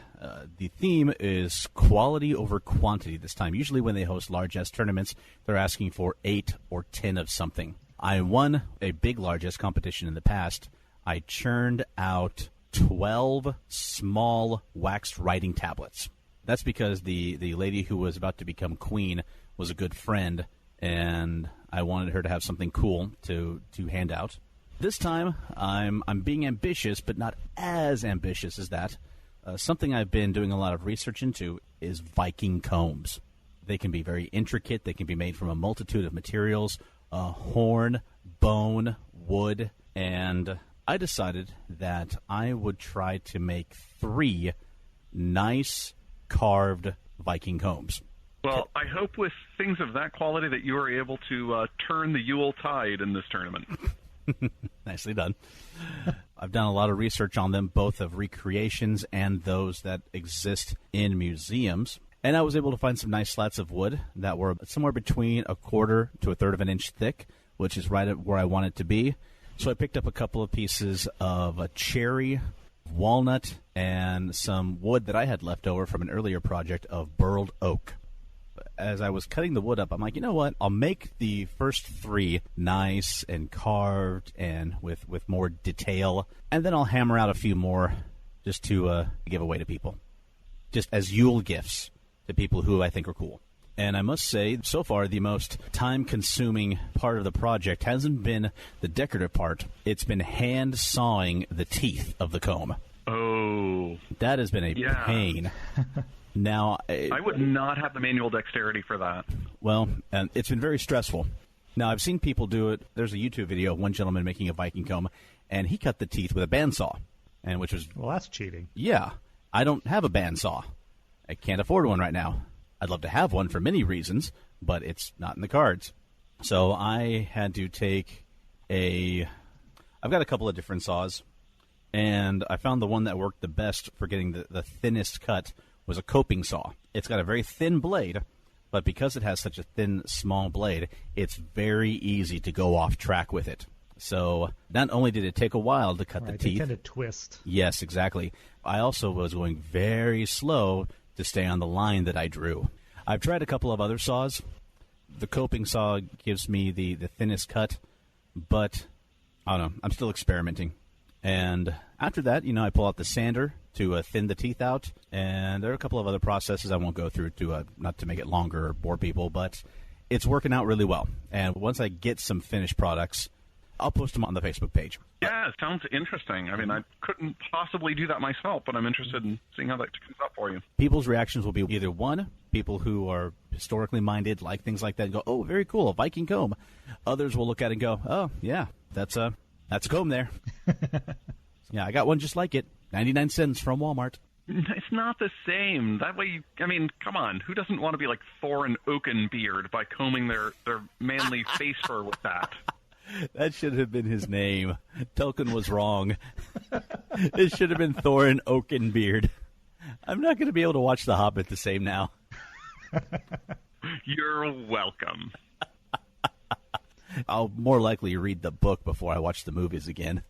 the theme is quality over quantity this time. Usually when they host largesse tournaments, they're asking for 8 or 10 of something. I won a big largesse competition in the past. I churned out 12 small waxed writing tablets. That's because the lady who was about to become queen was a good friend, and I wanted her to have something cool to hand out. This time, I'm being ambitious, but not as ambitious as that. Something I've been doing a lot of research into is Viking combs. They can be very intricate. They can be made from a multitude of materials, horn, bone, wood, and I decided that I would try to make 3 nice carved Viking combs. Well, I hope with things of that quality that you are able to turn the Yule tide in this tournament. Nicely done. I've done a lot of research on them, both of recreations and those that exist in museums. And I was able to find some nice slats of wood that were somewhere between 1/4 to 1/3 of an inch thick, which is right at where I want it to be. So I picked up a couple of pieces of a cherry, walnut, and some wood that I had left over from an earlier project of burled oak. As I was cutting the wood up, I'm like, you know what? I'll make the first 3 nice and carved and with more detail, and then I'll hammer out a few more just to give away to people, just as Yule gifts to people who I think are cool. And I must say, so far, the most time-consuming part of the project hasn't been the decorative part. It's been hand-sawing the teeth of the comb. Oh. That has been a pain. Now, I would not have the manual dexterity for that. Well, and it's been very stressful. Now, I've seen people do it. There's a YouTube video of one gentleman making a Viking comb, and he cut the teeth with a bandsaw, and which was... Well, that's cheating. Yeah. I don't have a bandsaw. I can't afford one right now. I'd love to have one for many reasons, but it's not in the cards. So I had to take I've got a couple of different saws, and I found the one that worked the best for getting the thinnest cut was a coping saw. It's got a very thin blade, but because it has such a thin, small blade, it's very easy to go off track with it. So not only did it take a while to cut the teeth. They tend to twist. Yes, exactly. I also was going very slow to stay on the line that I drew. I've tried a couple of other saws. The coping saw gives me the thinnest cut, but I don't know. I'm still experimenting. And after that, I pull out the sander to thin the teeth out, and there are a couple of other processes I won't go through to not to make it longer or bore people, but it's working out really well. And once I get some finished products, I'll post them on the Facebook page. Yeah, it sounds interesting. I mean, I couldn't possibly do that myself, but I'm interested in seeing how that comes up for you. People's reactions will be either one, people who are historically minded, like things like that, and go, "Oh, very cool, a Viking comb." Others will look at it and go, "Oh, yeah, that's a comb there." Yeah, I got one just like it, 99 cents from Walmart. It's not the same. That way, come on. Who doesn't want to be like Thorin Oakenbeard by combing their manly face fur with that? That should have been his name. Tolkien was wrong. It should have been Thorin Oakenbeard. I'm not going to be able to watch The Hobbit the same now. You're welcome. I'll more likely read the book before I watch the movies again.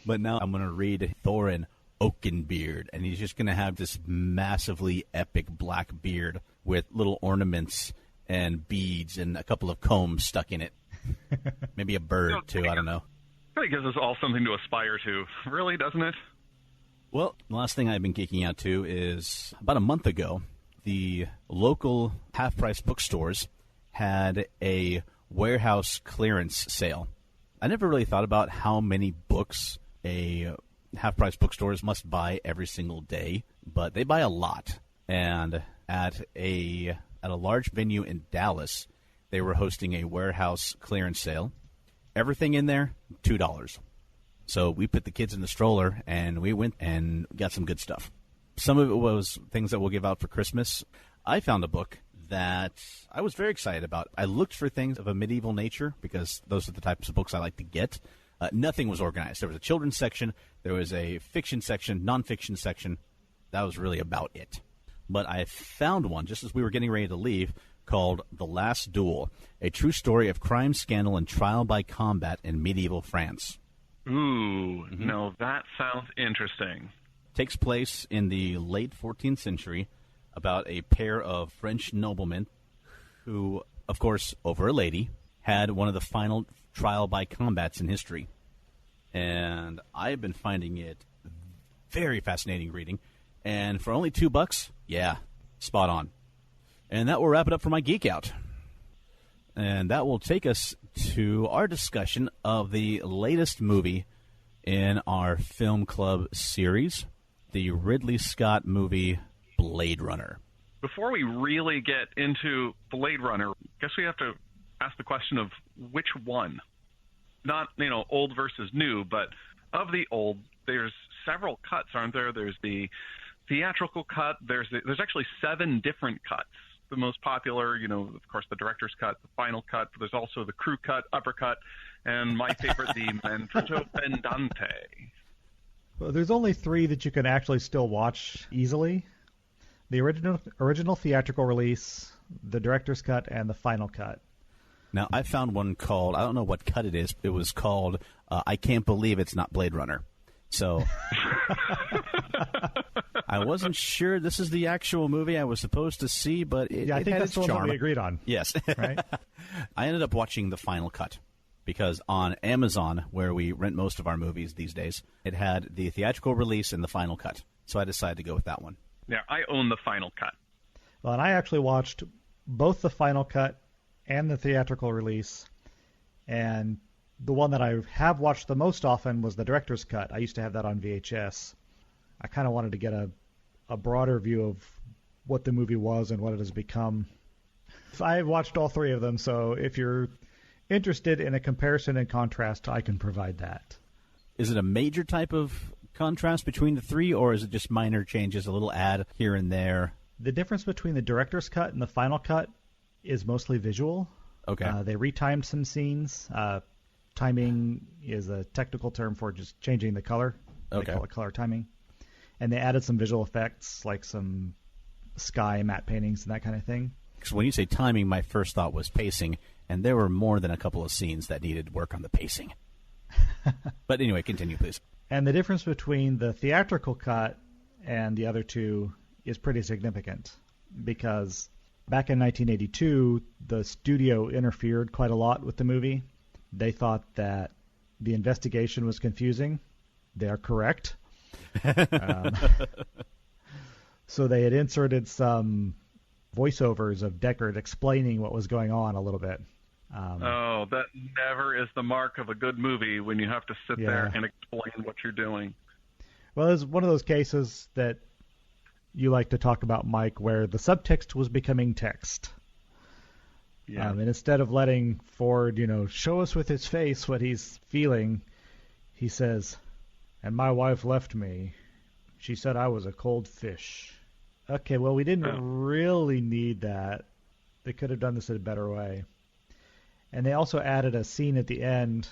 But now I'm going to read Thorin Oakenbeard, and he's just going to have this massively epic black beard with little ornaments and beads and a couple of combs stuck in it. Maybe a bird, too. I don't know. It gives us all something to aspire to. Really, doesn't it? Well, the last thing I've been geeking out to is about a month ago, the local half-price bookstores had a warehouse clearance sale. I never really thought about how many books a half-price bookstores must buy every single day, but they buy a lot. And at a large venue in Dallas, they were hosting a warehouse clearance sale. Everything in there, $2. So we put the kids in the stroller, and we went and got some good stuff. Some of it was things that we'll give out for Christmas. I found a book that I was very excited about. I looked for things of a medieval nature because those are the types of books I like to get. Nothing was organized. There was a children's section. There was a fiction section, nonfiction section. That was really about it. But I found one just as we were getting ready to leave called The Last Duel, a true story of crime, scandal, and trial by combat in medieval France. Ooh, no, that sounds interesting. Takes place in the late 14th century about a pair of French noblemen who, of course, over a lady, had one of the final trial by combats in history. And I've been finding it very fascinating reading. And for only $2, yeah, spot on. And that will wrap it up for my Geek Out. And that will take us to our discussion of the latest movie in our film club series, the Ridley Scott movie Blade Runner. Before we really get into Blade Runner, I guess we have to ask the question of which one. Not, old versus new, but of the old, there's several cuts, aren't there? There's the theatrical cut. There's actually 7 different cuts. The most popular, of course, the director's cut, the final cut. But there's also the crew cut, uppercut, and my favorite, the Manfrotto Pendante. Well, there's only 3 that you can actually still watch easily. The original theatrical release, the director's cut, and the final cut. Now, I found one called, I don't know what cut it is, it was called I Can't Believe It's Not Blade Runner. So I wasn't sure this is the actual movie I was supposed to see, but it I think had that's its the one charm. that we agreed on. Yes. Right? I ended up watching the final cut because on Amazon, where we rent most of our movies these days, it had the theatrical release and the final cut. So I decided to go with that one. Yeah, I own the final cut. Well, and I actually watched both the final cut and the theatrical release, and the one that I have watched the most often was the director's cut. I used to have that on VHS, I kind of wanted to get a broader view of what the movie was and what it has become. I've watched all three of them, so if you're interested in a comparison and contrast, I can provide that. Is it a major type of contrast between the three, or is it just minor changes, a little add here and there? The difference between the director's cut and the final cut is mostly visual. Okay. They retimed some scenes. Timing is a technical term for just changing the color. Okay. They call it color timing. And they added some visual effects, like some sky matte paintings and that kind of thing. Because when you say timing, my first thought was pacing, and there were more than a couple of scenes that needed work on the pacing. But anyway, continue, please. And the difference between the theatrical cut and the other two is pretty significant, because back in 1982, the studio interfered quite a lot with the movie. They thought that the investigation was confusing. They are correct. So they had inserted some voiceovers of Deckard explaining what was going on a little bit. That never is the mark of a good movie, when you have to sit there and explain what you're doing. Well, it's one of those cases that you like to talk about, Mike, where the subtext was becoming text. Yeah. And instead of letting Ford, show us with his face what he's feeling, he says, "And my wife left me. She said I was a cold fish." Okay, well, we didn't really need that. They could have done this in a better way. And they also added a scene at the end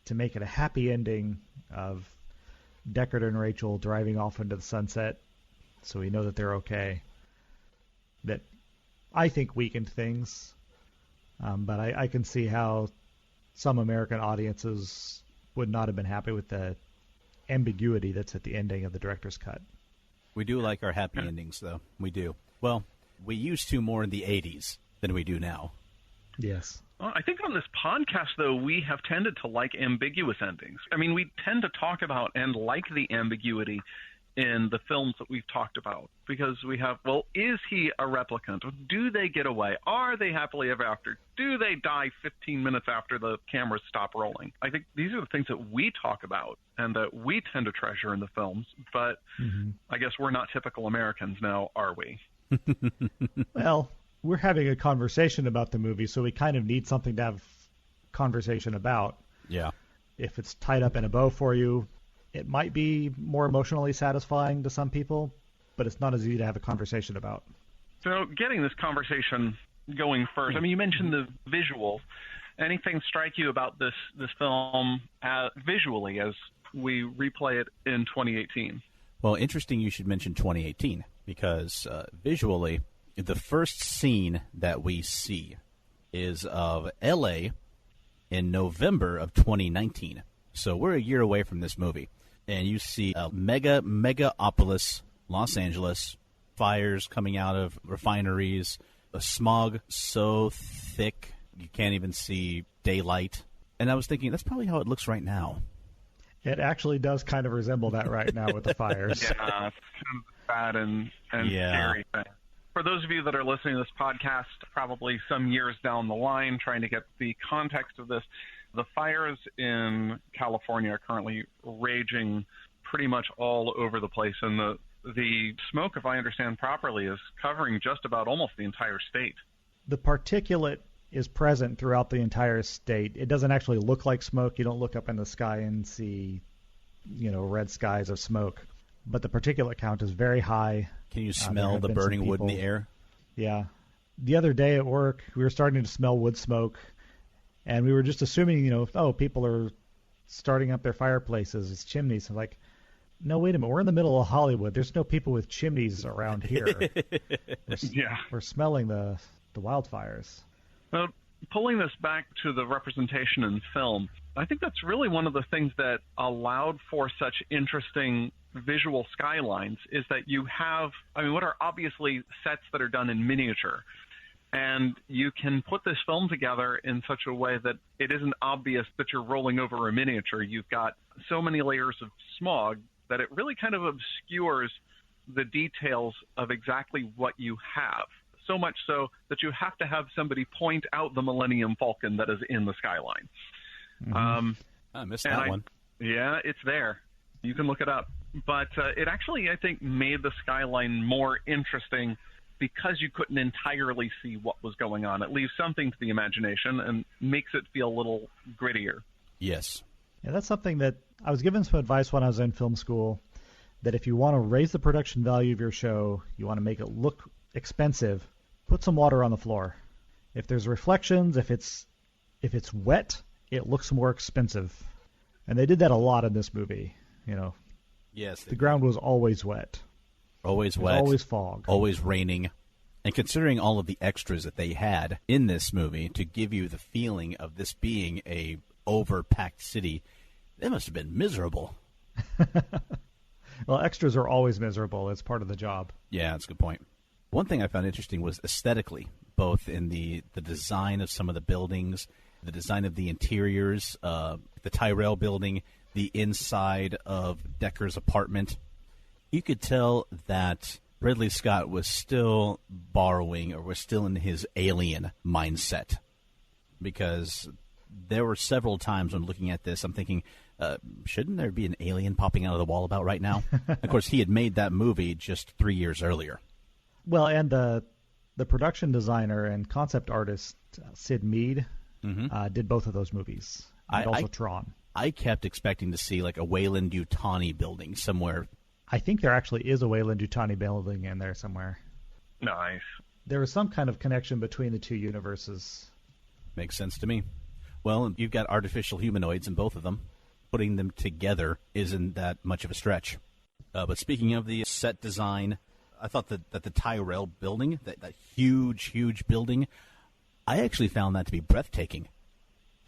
to make it a happy ending of Deckard and Rachel driving off into the sunset, so we know that they're okay. That, I think, weakened things. But I can see how some American audiences would not have been happy with the ambiguity that's at the ending of the director's cut. We do like our happy endings, though. We do. Well, we used to more in the 80s than we do now. Yes. Well, I think on this podcast, though, we have tended to like ambiguous endings. I mean, we tend to talk about and like the ambiguity in the films that we've talked about, because we have, well, is he a replicant? Do they get away? Are they happily ever after? Do they die 15 minutes after the cameras stop rolling? I think these are the things that we talk about and that we tend to treasure in the films, but I guess we're not typical Americans now, are we? Well, we're having a conversation about the movie, so we kind of need something to have conversation about. Yeah. If it's tied up in a bow for you, it might be more emotionally satisfying to some people, but it's not as easy to have a conversation about. So getting this conversation going first, I mean, you mentioned the visuals. Anything strike you about this film visually as we replay it in 2018? Well, interesting you should mention 2018, because visually, the first scene that we see is of L.A. in November of 2019. So we're a year away from this movie. And you see a megapolis, Los Angeles, fires coming out of refineries, a smog so thick you can't even see daylight. And I was thinking, that's probably how it looks right now. It actually does kind of resemble that right now with the fires. Yeah, it's kind of bad and scary thing. For those of you that are listening to this podcast, probably some years down the line, trying to get the context of this, the fires in California are currently raging pretty much all over the place, and the smoke, if I understand properly, is covering just about almost the entire state. The particulate is present throughout the entire state. It doesn't actually look like smoke. You don't look up in the sky and see, red skies of smoke. But the particulate count is very high. Can you smell the burning wood in the air? Yeah. The other day at work, we were starting to smell wood smoke. And we were just assuming, people are starting up their fireplaces as chimneys. I'm like, no, wait a minute. We're in the middle of Hollywood. There's no people with chimneys around here. We're smelling the wildfires. Well, pulling this back to the representation in film, I think that's really one of the things that allowed for such interesting visual skylines is that you have, what are obviously sets that are done in miniature. And you can put this film together in such a way that it isn't obvious that you're rolling over a miniature. You've got so many layers of smog that it really kind of obscures the details of exactly what you have. So much so that you have to have somebody point out the Millennium Falcon that is in the skyline. I missed that one. Yeah, it's there. You can look it up. but it actually, I think, made the skyline more interesting because you couldn't entirely see what was going on. It leaves something to the imagination and makes it feel a little grittier. Yes. Yeah, that's something that I was given some advice when I was in film school, that if you want to raise the production value of your show, you want to make it look expensive, put some water on the floor. If there's reflections, if it's wet, it looks more expensive. And they did that a lot in this movie, you know. Yes. The ground was always wet. Always There's wet. always fog. Always raining. And considering all of the extras that they had in this movie to give you the feeling of this being a overpacked city, they must have been miserable. Well, extras are always miserable. It's part of the job. Yeah, that's a good point. One thing I found interesting was aesthetically, both in the design of some of the buildings, the design of the interiors, the Tyrell building, the inside of Decker's apartment. You could tell that Ridley Scott was still borrowing or was still in his alien mindset, because there were several times when looking at this, I'm thinking, shouldn't there be an alien popping out of the wall about right now? Of course, he had made that movie just 3 years earlier. Well, and the production designer and concept artist, Sid Mead, did both of those movies, and also Tron. I kept expecting to see like a Weyland-Yutani building somewhere. I think there actually is a Weyland-Yutani building in there somewhere. Nice. There was some kind of connection between the two universes. Makes sense to me. Well, you've got artificial humanoids in both of them. Putting them together isn't that much of a stretch. But speaking of the set design, I thought that the Tyrell building, that huge, huge building, I actually found that to be breathtaking.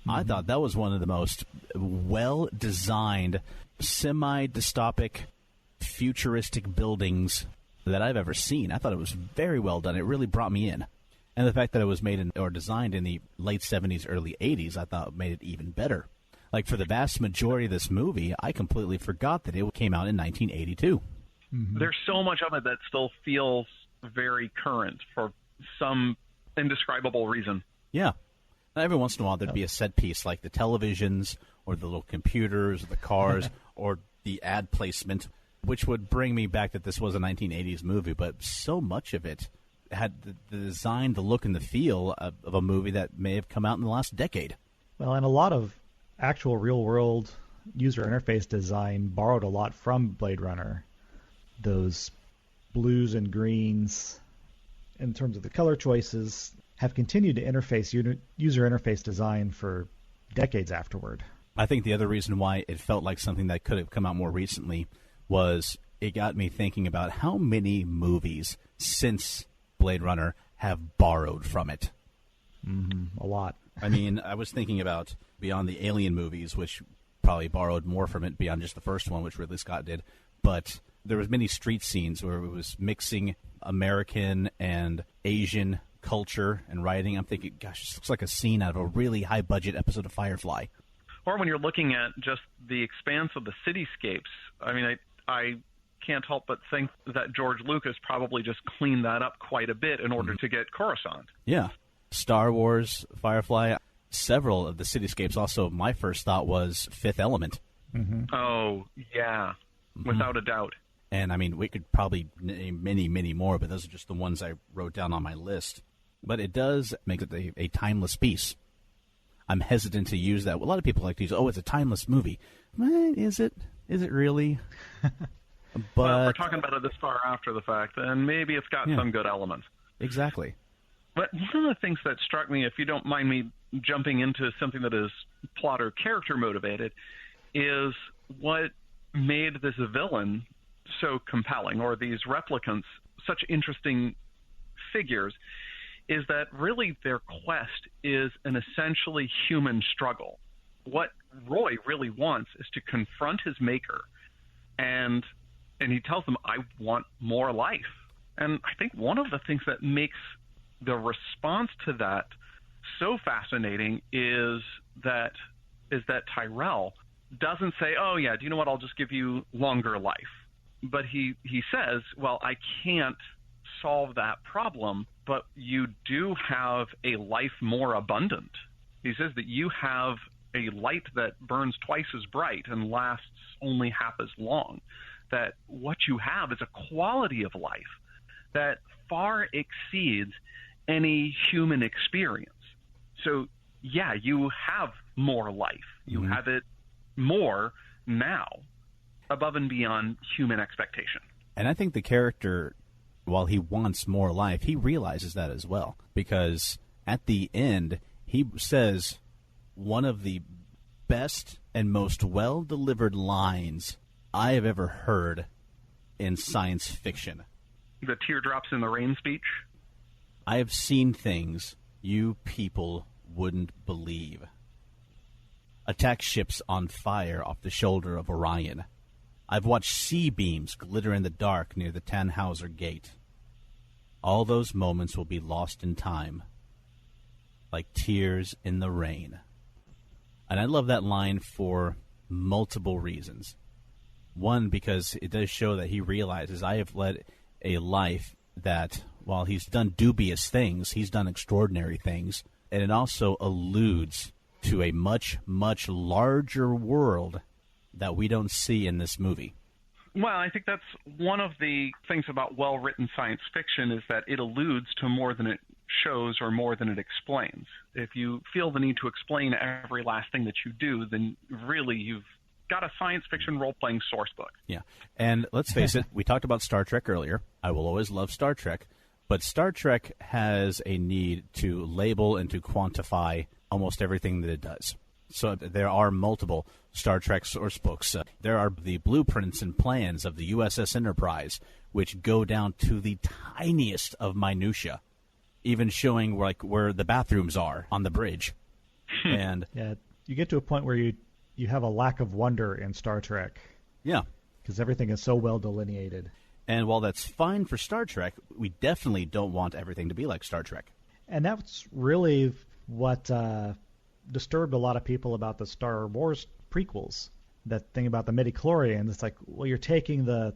I thought that was one of the most well-designed, semi-dystopic, futuristic buildings that I've ever seen. I thought it was very well done. It really brought me in. And the fact that it was made or designed in the late 70s, early 80s, I thought made it even better. Like, for the vast majority of this movie, I completely forgot that it came out in 1982. There's so much of it that still feels very current for some indescribable reason. Yeah. Every once in a while, there'd be a set piece like the televisions or the little computers or the cars or the ad placement, which would bring me back that this was a 1980s movie. But so much of it had the design, the look, and the feel of a movie that may have come out in the last decade. Well, and a lot of actual real-world user interface design borrowed a lot from Blade Runner. Those blues and greens, in terms of the color choices, have continued to interface user interface design for decades afterward. I think the other reason why it felt like something that could have come out more recently was it got me thinking about how many movies since Blade Runner have borrowed from it. A lot. I mean, I was thinking about beyond the Alien movies, which probably borrowed more from it beyond just the first one, which Ridley Scott did, but there was many street scenes where it was mixing American and Asian culture and writing. I'm thinking, gosh, this looks like a scene out of a really high-budget episode of Firefly. Or when you're looking at just the expanse of the cityscapes, I mean, I can't help but think that George Lucas probably just cleaned that up quite a bit in order to get Coruscant. Yeah. Star Wars, Firefly, several of the cityscapes. Also, my first thought was Fifth Element. Oh, yeah, without a doubt. And, I mean, we could probably name many, many more, but those are just the ones I wrote down on my list. But it does make it a timeless piece. I'm hesitant to use that. A lot of people like to use, it's a timeless movie. Is it? Is it really? But well, we're talking about it this far after the fact, and maybe it's got some good elements. Exactly. But one of the things that struck me, if you don't mind me jumping into something that is plot or character motivated, is what made this villain so compelling, or these replicants such interesting figures, is that really their quest is an essentially human struggle. What Roy really wants is to confront his maker, and he tells them, I want more life. And I think one of the things that makes the response to that so fascinating is that Tyrell doesn't say, oh yeah, do you know what, I'll just give you longer life. But he says, well, I can't solve that problem, but you do have a life more abundant. He says that you have a light that burns twice as bright and lasts only half as long. that what you have is a quality of life that far exceeds any human experience. So, yeah, you have more life. You have it more now, above and beyond human expectation. And I think the character, while he wants more life, he realizes that as well. Because at the end, he says one of the best and most well-delivered lines I have ever heard in science fiction. The teardrops in the rain speech? I have seen things you people wouldn't believe. Attack ships on fire off the shoulder of Orion. I've watched sea beams glitter in the dark near the Tannhauser Gate. All those moments will be lost in time, like tears in the rain. And I love that line for multiple reasons. One, because it does show that he realizes I have led a life that, while he's done dubious things, he's done extraordinary things. And it also alludes to a much, much larger world that we don't see in this movie. Well, I think that's one of the things about well-written science fiction is that it alludes to more than it shows or more than it explains. If you feel the need to explain every last thing that you do, then really you've got a science fiction role-playing source book. Yeah, and let's face it, we talked about Star Trek earlier. I will always love Star Trek, but Star Trek has a need to label and to quantify almost everything that it does. So there are multiple Star Trek source books. There are the blueprints and plans of the USS Enterprise, which go down to the tiniest of minutia, even showing where the bathrooms are on the bridge. And yeah, you get to a point where you have a lack of wonder in Star Trek. Yeah. Because everything is so well delineated. And while that's fine for Star Trek, we definitely don't want everything to be like Star Trek. And that's really what disturbed a lot of people about the Star Wars prequels. That thing about the midichlorians, it's like, well, you're taking the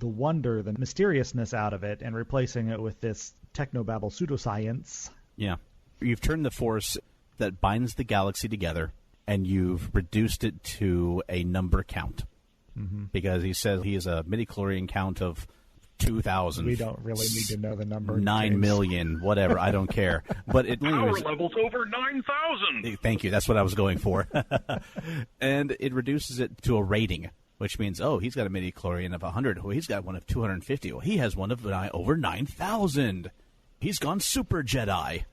wonder, the mysteriousness out of it and replacing it with this technobabble pseudoscience. Yeah. You've turned the force that binds the galaxy together, and you've reduced it to a number count. Mm-hmm. Because he says he has a midichlorian count of 2,000. We don't really need to know the number. 9 million, whatever. I don't care. But it power levels over 9,000. Thank you. That's what I was going for. And it reduces it to a rating, which means, oh, he's got a midichlorian of 100. Oh, he's got one of 250. Oh, he has one of over 9,000. He's gone super Jedi.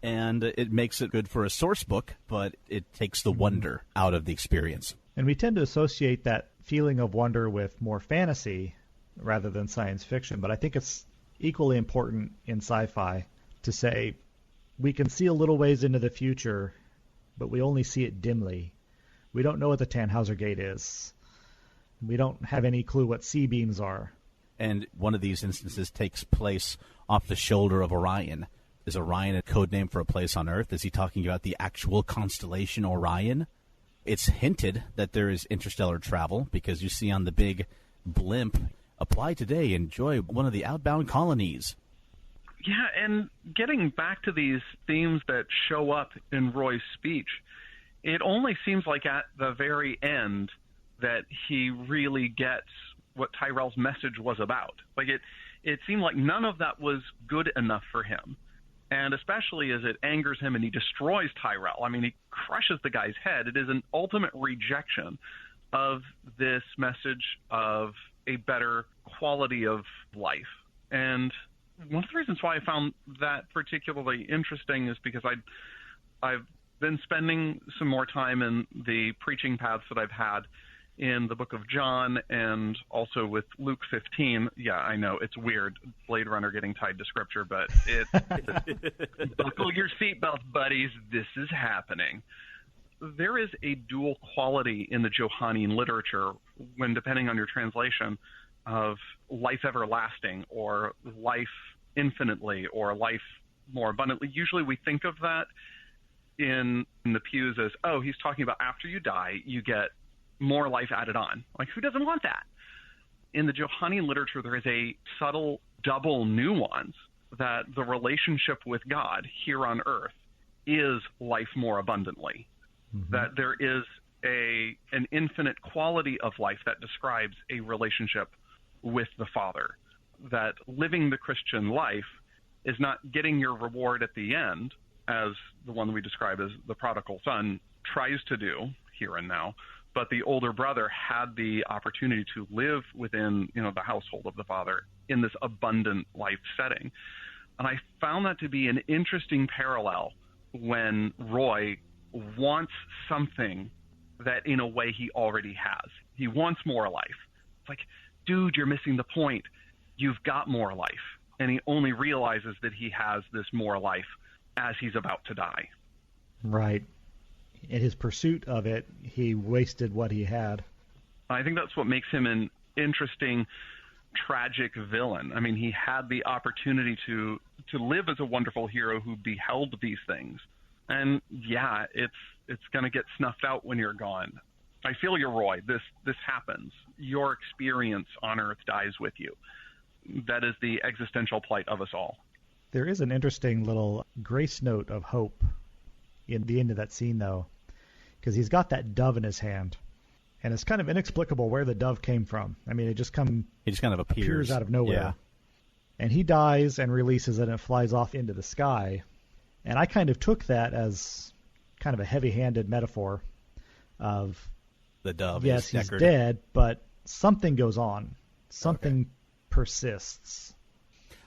And it makes it good for a source book, but it takes the wonder out of the experience. And we tend to associate that feeling of wonder with more fantasy rather than science fiction, but I think it's equally important in sci-fi to say we can see a little ways into the future, but we only see it dimly. We don't know what the Tannhauser Gate is. We don't have any clue what C-beams are. And one of these instances takes place off the shoulder of Orion. Is Orion a code name for a place on Earth? Is he talking about the actual constellation Orion? It's hinted that there is interstellar travel because you see on the big blimp, apply today, enjoy one of the outbound colonies. Yeah, and getting back to these themes that show up in Roy's speech, it only seems like at the very end that he really gets what Tyrell's message was about. Like it seemed like none of that was good enough for him. And especially as it angers him and he destroys Tyrell. I mean, he crushes the guy's head. It is an ultimate rejection of this message of a better quality of life. And one of the reasons why I found that particularly interesting is because I've been spending some more time in the preaching paths that I've had in the book of John and also with Luke 15. Yeah, I know, it's weird, Blade Runner getting tied to Scripture, but buckle your seatbelts, buddies. This is happening. There is a dual quality in the Johannine literature when, depending on your translation, of life everlasting or life infinitely or life more abundantly. Usually we think of that in the pews as, oh, he's talking about after you die, you get more life added on. Like, who doesn't want that? In the Johannine literature, there is a subtle double nuance that the relationship with God here on earth is life more abundantly. Mm-hmm. That there is an infinite quality of life that describes a relationship with the Father. That living the Christian life is not getting your reward at the end, as the one we describe as the prodigal son tries to do here and now, but the older brother had the opportunity to live within, the household of the Father in this abundant life setting. And I found that to be an interesting parallel when Roy wants something that in a way he already has. He wants more life. It's like, dude, you're missing the point. You've got more life. And he only realizes that he has this more life as he's about to die. Right. In his pursuit of it, he wasted what he had. I think that's what makes him an interesting, tragic villain. I mean, he had the opportunity to live as a wonderful hero who beheld these things. And yeah, it's going to get snuffed out when you're gone. I feel you, Roy. This happens. Your experience on Earth dies with you. That is the existential plight of us all. There is an interesting little grace note of hope in the end of that scene, though, because he's got that dove in his hand, and it's kind of inexplicable where the dove came from. I mean, it just kind of appears out of nowhere. Yeah. And he dies and releases it, and it flies off into the sky. And I kind of took that as kind of a heavy-handed metaphor of the dove. Yes, he's dead, but something goes on. Something persists.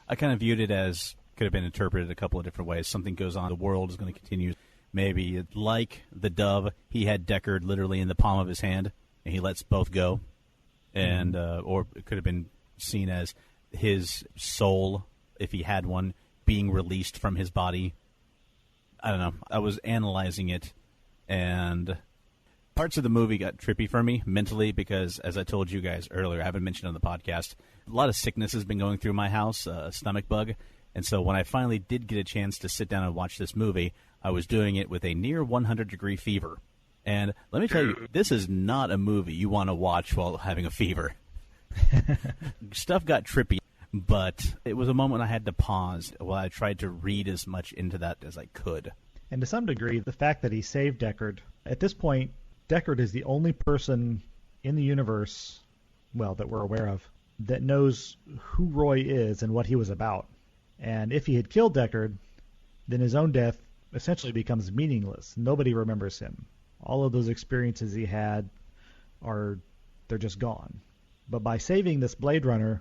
I kind of viewed it as could have been interpreted a couple of different ways. Something goes on. The world is going to continue. Maybe like the dove, he had Deckard literally in the palm of his hand, and he lets both go. And or it could have been seen as his soul, if he had one, being released from his body. I don't know. I was analyzing it, and parts of the movie got trippy for me mentally because, as I told you guys earlier, I haven't mentioned on the podcast, a lot of sickness has been going through my house, a stomach bug. And so when I finally did get a chance to sit down and watch this movie, I was doing it with a near 100-degree fever. And let me tell you, this is not a movie you want to watch while having a fever. Stuff got trippy, but it was a moment I had to pause while I tried to read as much into that as I could. And to some degree, the fact that he saved Deckard, at this point, Deckard is the only person in the universe, well, that we're aware of, that knows who Roy is and what he was about. And if he had killed Deckard, then his own death essentially becomes meaningless. Nobody remembers him. All of those experiences he had they're just gone. But by saving this Blade Runner,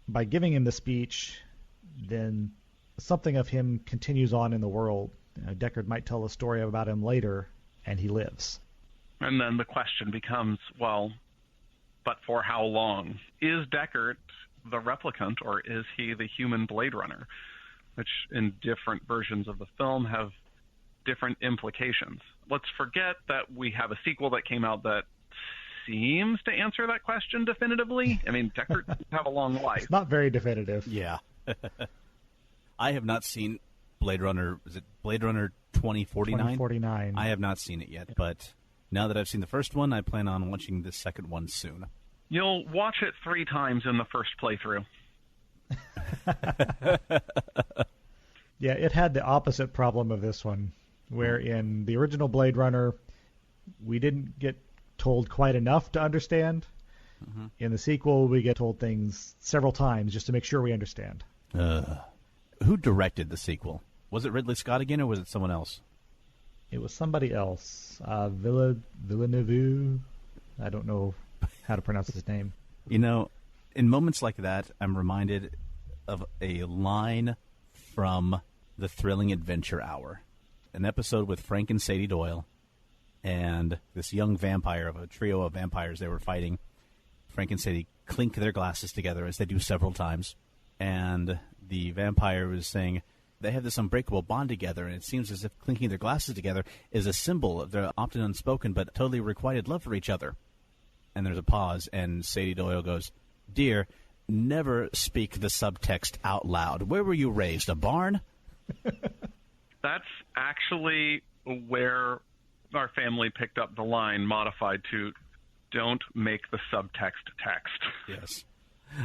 by giving him the speech, then something of him continues on in the world. Deckard might tell a story about him later, and he lives. And then the question becomes, well, but for how long? Is Deckard the replicant, or is he the human Blade Runner? Which, in different versions of the film, have different implications. Let's forget that we have a sequel that came out that seems to answer that question definitively. I mean, Deckard doesn't have a long life. It's not very definitive. Yeah. I have not seen Blade Runner. Is it Blade Runner 2049? 2049. I have not seen it yet, but now that I've seen the first one, I plan on watching the second one soon. You'll watch it 3 times in the first playthrough. Yeah, it had the opposite problem of this one, where in the original Blade Runner, we didn't get told quite enough to understand. Mm-hmm. In the sequel, we get told things several times just to make sure we understand. Who directed the sequel? Was it Ridley Scott again, or was it someone else? It was somebody else. Villeneuve. I don't know how to pronounce his name. You know, in moments like that, I'm reminded of a line from The Thrilling Adventure Hour, an episode with Frank and Sadie Doyle and this young vampire of a trio of vampires they were fighting. Frank and Sadie clink their glasses together, as they do several times, and the vampire was saying they have this unbreakable bond together, and it seems as if clinking their glasses together is a symbol of their often unspoken but totally requited love for each other. And there's a pause, and Sadie Doyle goes, "Dear, never speak the subtext out loud. Where were you raised, a barn?" That's actually where our family picked up the line, modified to, "Don't make the subtext text." Yes.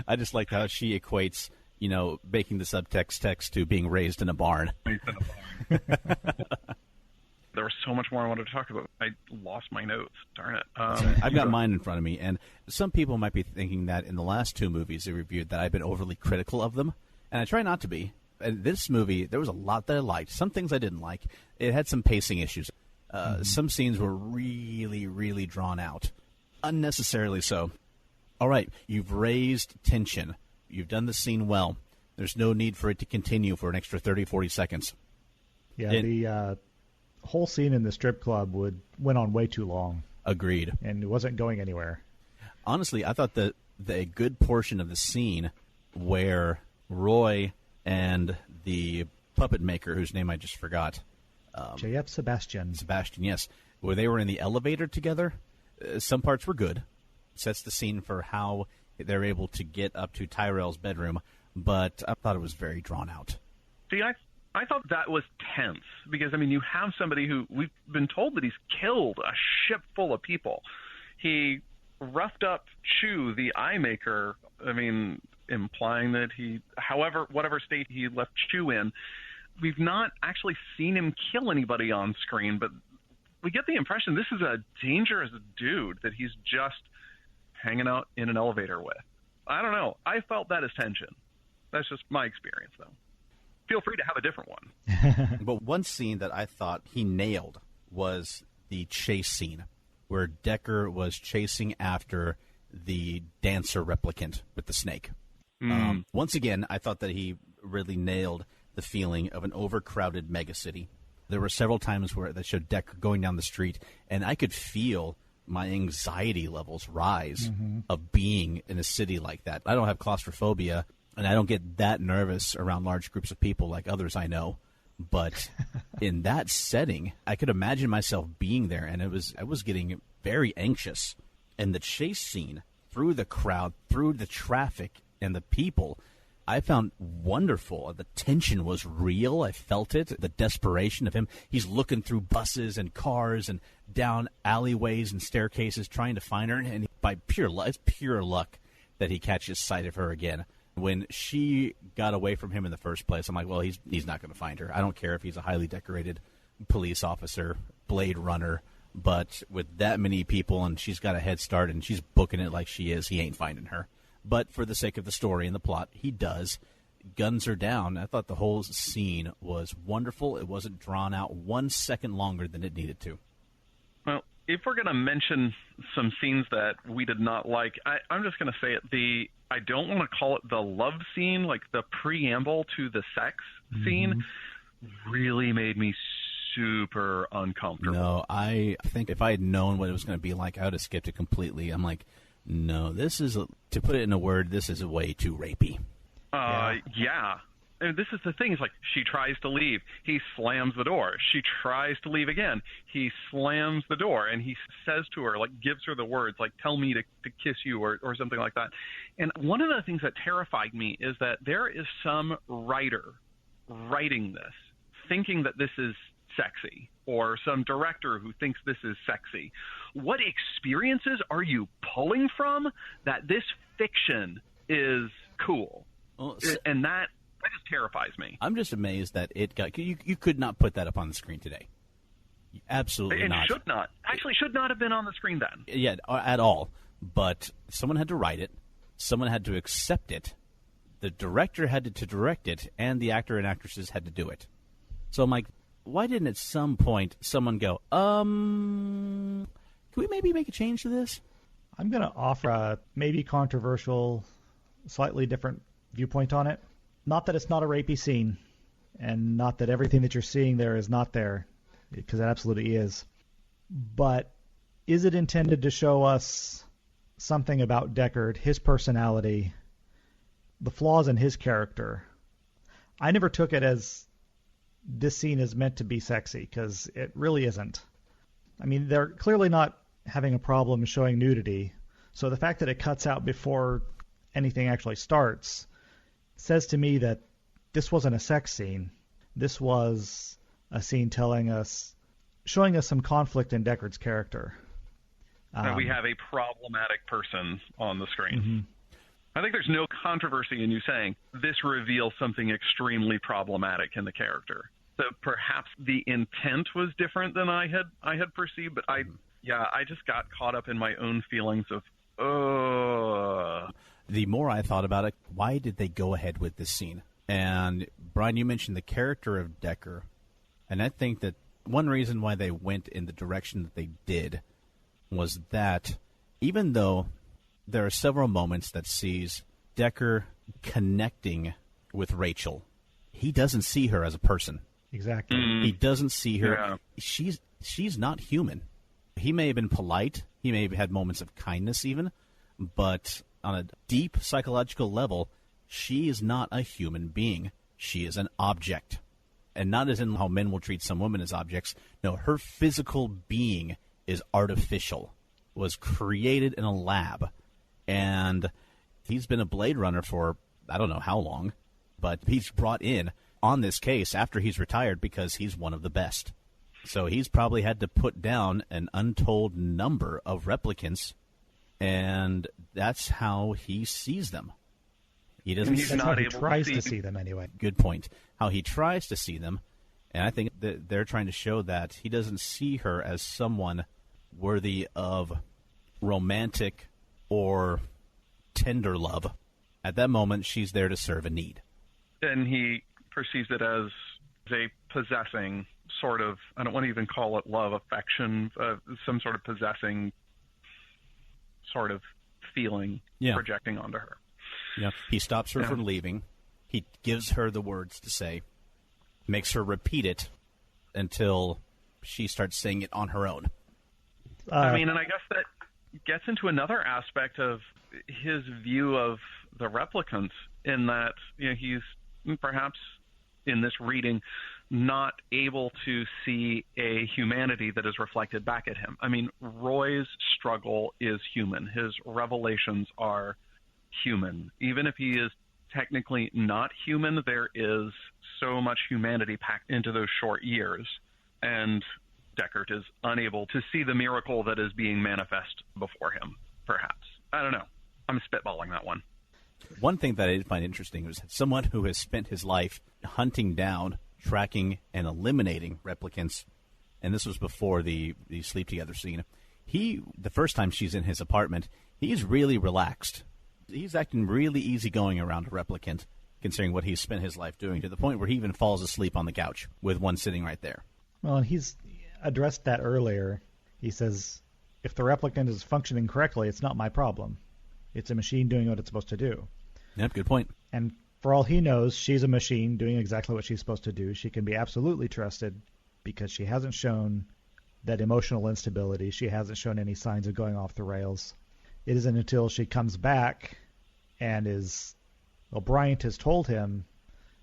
I just like how she equates, making the subtext text to being raised in a barn. There was so much more I wanted to talk about. I lost my notes. Darn it. I've got mine in front of me, and some people might be thinking that in the last two movies they reviewed that I've been overly critical of them, and I try not to be. And this movie, there was a lot that I liked. Some things I didn't like. It had some pacing issues. Some scenes were really, really drawn out, unnecessarily so. All right, you've raised tension. You've done the scene well. There's no need for it to continue for an extra 30, 40 seconds. Yeah, the whole scene in the strip club went on way too long. Agreed. And it wasn't going anywhere. Honestly, I thought that a good portion of the scene where Roy and the puppet maker, whose name I just forgot. J.F. Sebastian. Sebastian, yes. Where they were in the elevator together. Some parts were good. Sets the scene for how they're able to get up to Tyrell's bedroom. But I thought it was very drawn out. See, I thought that was tense because, I mean, you have somebody who we've been told that he's killed a ship full of people. He roughed up Chu, the eye maker, I mean, implying that whatever state he left Chu in. We've not actually seen him kill anybody on screen, but we get the impression this is a dangerous dude that he's just hanging out in an elevator with. I don't know. I felt that as tension. That's just my experience, though. Feel free to have a different one. But one scene that I thought he nailed was the chase scene, where Deckard was chasing after the dancer replicant with the snake. Once again, I thought that he really nailed the feeling of an overcrowded megacity. There were several times where that showed Deckard going down the street, and I could feel my anxiety levels rise of being in a city like that. I don't have claustrophobia, and I don't get that nervous around large groups of people like others I know. But in that setting, I could imagine myself being there, and I was getting very anxious. And the chase scene through the crowd, through the traffic and the people, I found wonderful. The tension was real. I felt it. The desperation of him. He's looking through buses and cars and down alleyways and staircases trying to find her. And by pure luck, it's pure luck that he catches sight of her again. When she got away from him in the first place, I'm like, well, he's not going to find her. I don't care if he's a highly decorated police officer, Blade Runner, but with that many people and she's got a head start and she's booking it like she is, he ain't finding her. But for the sake of the story and the plot, he does. Guns her down. I thought the whole scene was wonderful. It wasn't drawn out 1 second longer than it needed to. Well, if we're going to mention some scenes that we did not like, I'm just going to say it. I don't want to call it the love scene, like the preamble to the sex scene, really made me super uncomfortable. No, I think if I had known what it was going to be like, I would have skipped it completely. I'm like, no, this is, to put it in a word, this is way too rapey. Yeah. And this is the thing. It's like she tries to leave. He slams the door. She tries to leave again. He slams the door, and he says to her, like, gives her the words, like, tell me to kiss you or something like that. And one of the things that terrified me is that there is some writer writing this, thinking that this is sexy, or some director who thinks this is sexy. What experiences are you pulling from that this fiction is cool? Well, and that just terrifies me. I'm just amazed that it got... You could not put that up on the screen today. Absolutely not. It should not. Actually, should not have been on the screen then. Yeah, at all. But someone had to write it. Someone had to accept it. The director had to direct it, and the actor and actresses had to do it. So I'm like, why didn't at some point someone go, can we maybe make a change to this? I'm going to offer a maybe controversial, slightly different viewpoint on it. Not that it's not a rapey scene, and not that everything that you're seeing there is not there, because it absolutely is. But is it intended to show us something about Deckard, his personality, the flaws in his character? I never took it as this scene is meant to be sexy, because it really isn't. I mean, they're clearly not having a problem showing nudity, so the fact that it cuts out before anything actually starts says to me that this wasn't a sex scene. This was a scene showing us some conflict in Deckard's character. That we have a problematic person on the screen. I think there's no controversy in you saying this reveals something extremely problematic in the character. So perhaps the intent was different than I had perceived, but Yeah, I just got caught up in my own feelings of, The more I thought about it, why did they go ahead with this scene? And, Bryan, you mentioned the character of Decker, and I think that one reason why they went in the direction that they did was that even though there are several moments that sees Decker connecting with Rachel, he doesn't see her as a person. Exactly. He doesn't see her. Yeah. She's not human. He may have been polite. He may have had moments of kindness even, but on a deep psychological level, she is not a human being. She is an object. And not as in how men will treat some women as objects. No, her physical being is artificial, was created in a lab. And he's been a Blade Runner for I don't know how long, but he's brought in on this case after he's retired because he's one of the best. So he's probably had to put down an untold number of replicants, and that's how he sees them. He doesn't. He's That's not how he able tries to to see them anyway. Good point. How he tries to see them, and I think that they're trying to show that he doesn't see her as someone worthy of romantic or tender love. At that moment, she's there to serve a need. And he perceives it as a possessing sort of, I don't want to even call it love, affection, some sort of possessing sort of feeling projecting onto her. Yeah. He stops her from leaving. He gives her the words to say, makes her repeat it until she starts saying it on her own. I mean, and I guess that gets into another aspect of his view of the replicants in that, you know, he's perhaps in this reading not able to see a humanity that is reflected back at him. I mean, Roy's struggle is human. His revelations are human. Even if he is technically not human, there is so much humanity packed into those short years. And Deckard is unable to see the miracle that is being manifest before him, perhaps. I don't know. I'm spitballing that one. One thing that I did find interesting was someone who has spent his life hunting down, tracking, and eliminating replicants, and this was before the sleep together scene. The first time she's in his apartment, he's really relaxed. He's acting really easygoing around a replicant, considering what he's spent his life doing, to the point where he even falls asleep on the couch with one sitting right there. Well, and he's addressed that earlier. He says, if the replicant is functioning correctly, it's not my problem. It's a machine doing what it's supposed to do. Yep, good point. And for all he knows, she's a machine doing exactly what she's supposed to do. She can be absolutely trusted because she hasn't shown that emotional instability. She hasn't shown any signs of going off the rails. It isn't until she comes back and Bryan has told him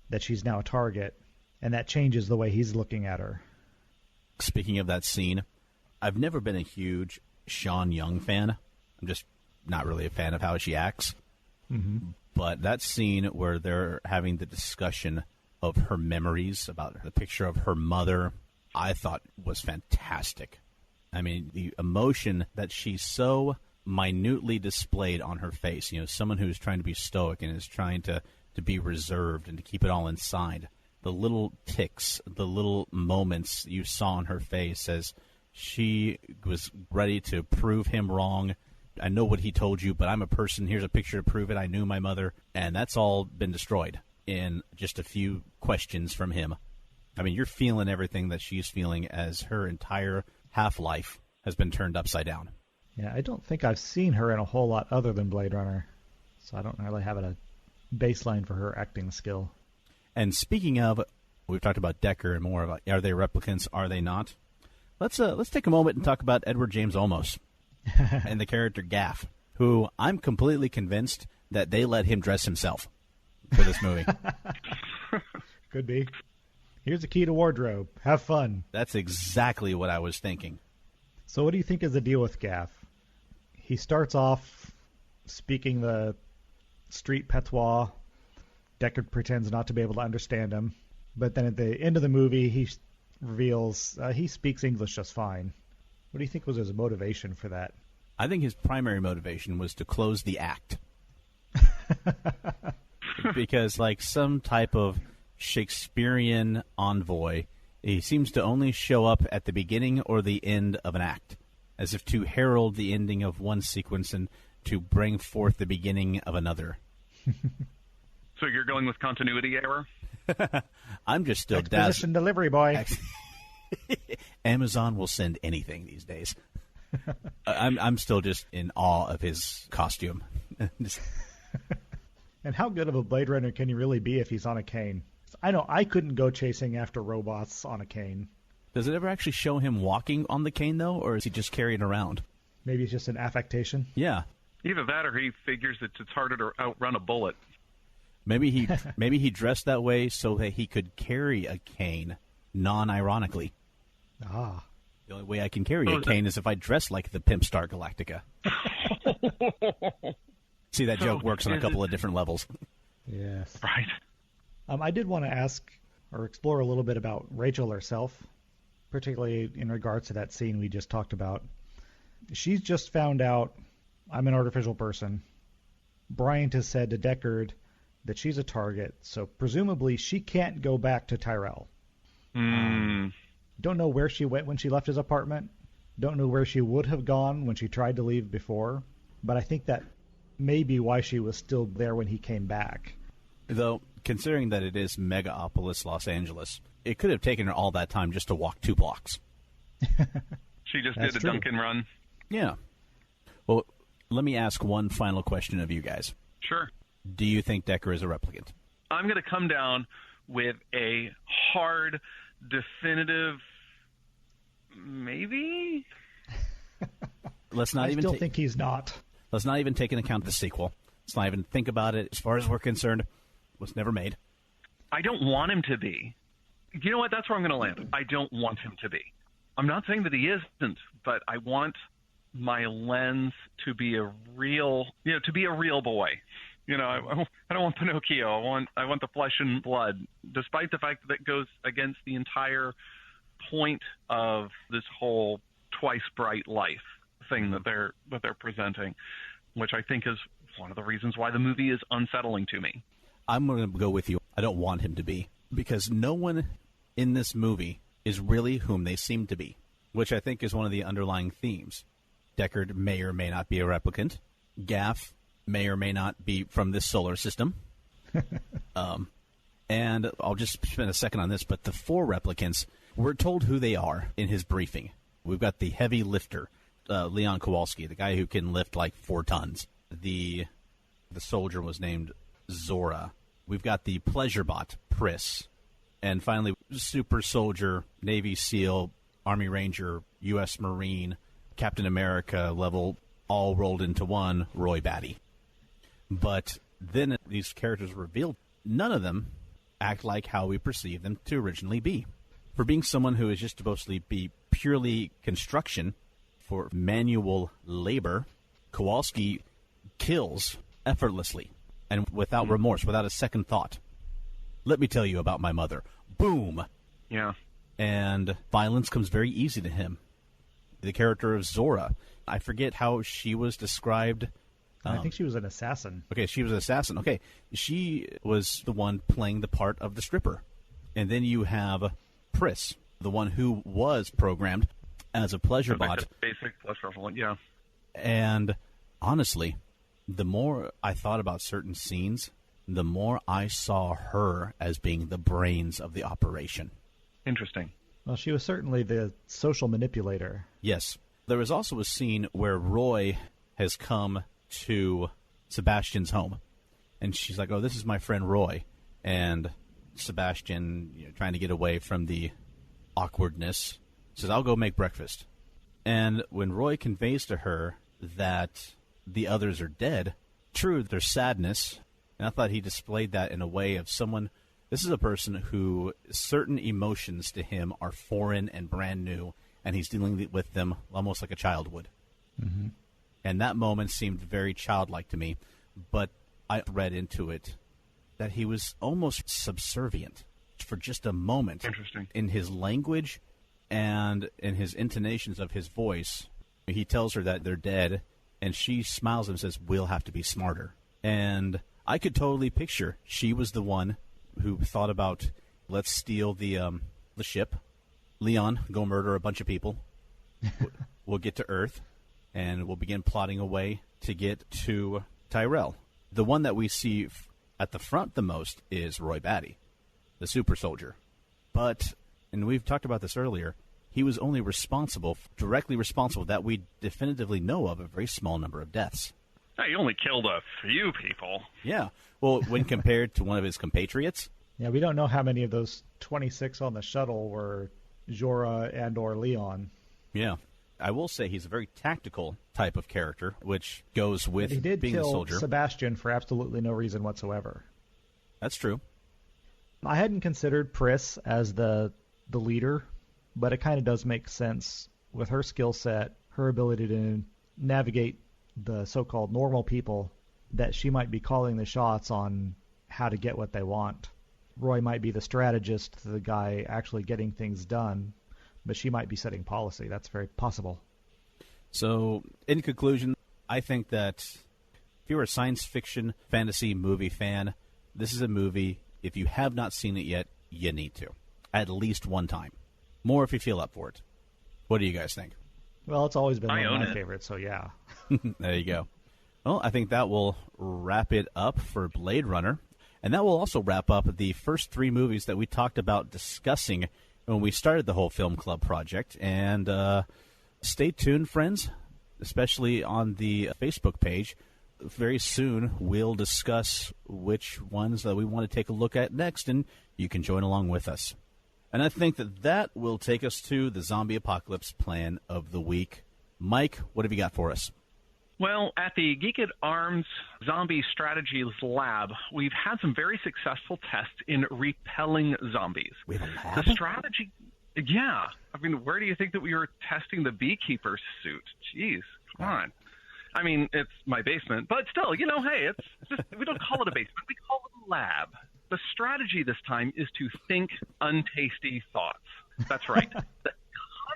that she's now a target, and that changes the way he's looking at her. Speaking of that scene, I've never been a huge Sean Young fan. I'm just not really a fan of how she acts. Mm-hmm. But that scene where they're having the discussion of her memories, about the picture of her mother, I thought was fantastic. I mean, the emotion that she's so minutely displayed on her face, you know, someone who's trying to be stoic and is trying to be reserved and to keep it all inside. The little ticks, the little moments you saw on her face as she was ready to prove him wrong. I know what he told you, but I'm a person. Here's a picture to prove it. I knew my mother. And that's all been destroyed in just a few questions from him. I mean, you're feeling everything that she's feeling as her entire half-life has been turned upside down. Yeah, I don't think I've seen her in a whole lot other than Blade Runner, so I don't really have a baseline for her acting skill. And speaking of, we've talked about Decker and more about, are they replicants, are they not? Let's take a moment and talk about Edward James Olmos and the character Gaff, who I'm completely convinced that they let him dress himself for this movie. Could be. Here's the key to wardrobe. Have fun. That's exactly what I was thinking. So what do you think is the deal with Gaff? He starts off speaking the street patois. Deckard pretends not to be able to understand him. But then at the end of the movie, he reveals he speaks English just fine. What do you think was his motivation for that? I think his primary motivation was to close the act. Because, like some type of Shakespearean envoy, he seems to only show up at the beginning or the end of an act. as if to herald the ending of one sequence and to bring forth the beginning of another. So you're going with continuity error? I'm just still Exposition delivery boy. Amazon will send anything these days. I'm still just in awe of his costume. And how good of a Blade Runner can he really be if he's on a cane? I know I couldn't go chasing after robots on a cane. Does it ever actually show him walking on the cane, though, or is he just carrying it around? Maybe it's just an affectation. Yeah. Either that or he figures that it's harder to outrun a bullet. Maybe he dressed that way so that he could carry a cane non-ironically. Ah. The only way I can carry a cane is if I dress like the Pimp Star Galactica. See, that joke works on a couple of different levels. Yes. Right. I did want to ask or explore a little bit about Rachel herself, particularly in regards to that scene we just talked about. She's just found out I'm an artificial person. Bryant has said to Deckard that she's a target, so presumably she can't go back to Tyrell. Don't know where she went when she left his apartment. Don't know where she would have gone when she tried to leave before. But I think that may be why she was still there when he came back. Though, considering that it is Megapolis, Los Angeles, it could have taken her all that time just to walk 2 blocks. She just That's did a true. Dunkin' run. Yeah. Well, let me ask one final question of you guys. Sure. Do you think Deckard is a replicant? I'm going to come down with a hard, definitive maybe? Let's not I even still think he's not. Let's not even take into account the sequel. Let's not even think about it. As far as we're concerned, it was never made. I don't want him to be. You know what? That's where I'm going to land. I don't want him to be. I'm not saying that he isn't, but I want my lens to be a real, to be a real boy. I don't want Pinocchio. I want the flesh and blood, despite the fact that it goes against the entire point of this whole twice bright life thing that they're presenting, which I think is one of the reasons why the movie is unsettling to me. I'm going to go with you. I don't want him to be, because no one in this movie is really whom they seem to be, which I think is one of the underlying themes. Deckard may or may not be a replicant. Gaff may or may not be from this solar system. And I'll just spend a second on this, but the 4 replicants, we're told who they are in his briefing. We've got the heavy lifter, Leon Kowalski, the guy who can lift like 4 tons. The soldier was named Zora. We've got the pleasure bot, Pris. And finally, super soldier, Navy SEAL, Army Ranger, U.S. Marine, Captain America level, all rolled into one, Roy Batty. But then these characters revealed, none of them act like how we perceive them to originally be. For being someone who is just supposed to be purely construction for manual labor, Kowalski kills effortlessly and without remorse, without a second thought. Let me tell you about my mother. Boom. Yeah. And violence comes very easy to him. The character of Zora, I forget how she was described. I think she was an assassin. Okay, she was an assassin. Okay, she was the one playing the part of the stripper. And then you have Pris, the one who was programmed as a pleasure bot. Basic pleasure bot, yeah. And honestly, the more I thought about certain scenes, the more I saw her as being the brains of the operation. Interesting. Well, she was certainly the social manipulator. Yes. There was also a scene where Roy has come to Sebastian's home. And she's like, oh, this is my friend Roy. And Sebastian, trying to get away from the awkwardness, says, I'll go make breakfast. And when Roy conveys to her that the others are dead, true, there's sadness. And I thought he displayed that in a way of someone, this is a person who certain emotions to him are foreign and brand new, and he's dealing with them almost like a child would. Mm-hmm. And that moment seemed very childlike to me, but I read into it that he was almost subservient for just a moment. Interesting. In his language and in his intonations of his voice. He tells her that they're dead, and she smiles and says, we'll have to be smarter. And I could totally picture she was the one who thought about, let's steal the ship. Leon, go murder a bunch of people. we'll get to Earth, and we'll begin plotting a way to get to Tyrell. The one that we see at the front the most is Roy Batty, the super soldier. But, and we've talked about this earlier, he was only directly responsible, that we definitively know of, a very small number of deaths. He only killed a few people. Yeah. Well, when compared to one of his compatriots. Yeah, we don't know how many of those 26 on the shuttle were Jorah and or Leon. Yeah. I will say he's a very tactical type of character, which goes with being a soldier. He did kill Sebastian for absolutely no reason whatsoever. That's true. I hadn't considered Pris as the leader, but it kind of does make sense with her skill set, her ability to navigate the so-called normal people, that she might be calling the shots on how to get what they want. Roy might be the strategist, the guy actually getting things done, but she might be setting policy. That's very possible. So, in conclusion, I think that if you're a science fiction fantasy movie fan, this is a movie, if you have not seen it yet, you need to. At least one time. More if you feel up for it. What do you guys think? Well, it's always been one of my favorites, so yeah. There you go. Well, I think that will wrap it up for Blade Runner. And that will also wrap up the first 3 movies that we talked about discussing when we started the whole film club project. And stay tuned, friends, especially on the Facebook page. Very soon we'll discuss which ones that we want to take a look at next, and you can join along with us. And I think that will take us to the zombie apocalypse plan of the week. Mike, what have you got for us? Well, at the Geek at Arms Zombie Strategies Lab, we've had some very successful tests in repelling zombies. We have a lab? The strategy, yeah. I mean, where do you think that we were testing the beekeeper's suit? Jeez, come on. I mean, it's my basement, but still, hey, it's just, we don't call it a basement, we call it a lab. The strategy this time is to think untasty thoughts. That's right. The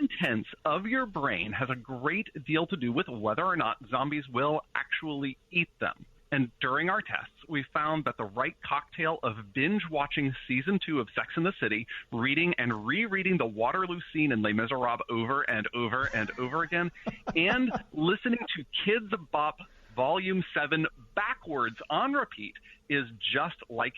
contents of your brain has a great deal to do with whether or not zombies will actually eat them. And during our tests, we found that the right cocktail of binge-watching Season 2 of Sex and the City, reading and rereading the Waterloo scene in Les Miserables over and over and over again, and listening to Kids Bop Volume 7 backwards on repeat is just like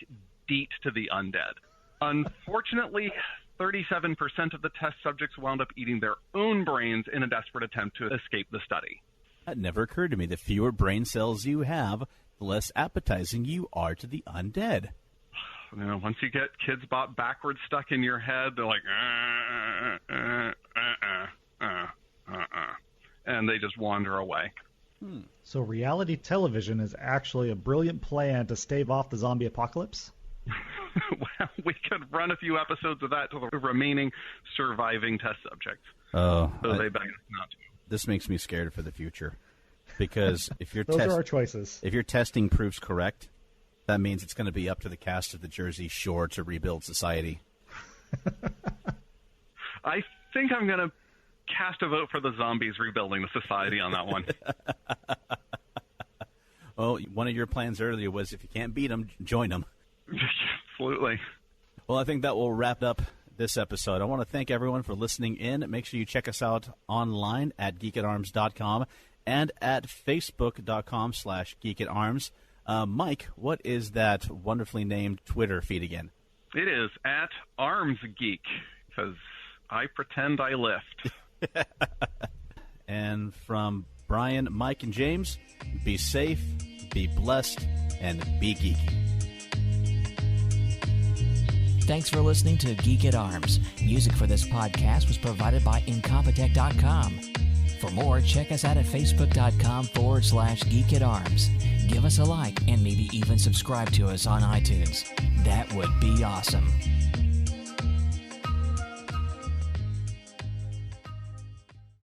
DEET to the undead. Unfortunately, 37% of the test subjects wound up eating their own brains in a desperate attempt to escape the study. That never occurred to me. The fewer brain cells you have, the less appetizing you are to the undead. Once you get Kids Bop backwards stuck in your head, they're like, and they just wander away. So reality television is actually a brilliant plan to stave off the zombie apocalypse? Well, we could run a few episodes of that to the remaining surviving test subjects. Oh, so they begged us not to. This makes me scared for the future, because if your those are our choices. If your testing proves correct, that means it's going to be up to the cast of the Jersey Shore to rebuild society. I think I'm going to cast a vote for the zombies rebuilding the society on that one. Well, one of your plans earlier was if you can't beat them, join them. Absolutely. Well, I think that will wrap up this episode. I want to thank everyone for listening in. Make sure you check us out online at geekatarms.com and at facebook.com/geekatarms. Mike, what is that wonderfully named Twitter feed again? It is at ArmsGeek, because I pretend I lift. And from Bryan, Mike, and James, be safe, be blessed, and be geeky. Thanks for listening to Geek at Arms. Music for this podcast was provided by Incompetech.com. For more, check us out at Facebook.com/Geek at Arms. Give us a like and maybe even subscribe to us on iTunes. That would be awesome.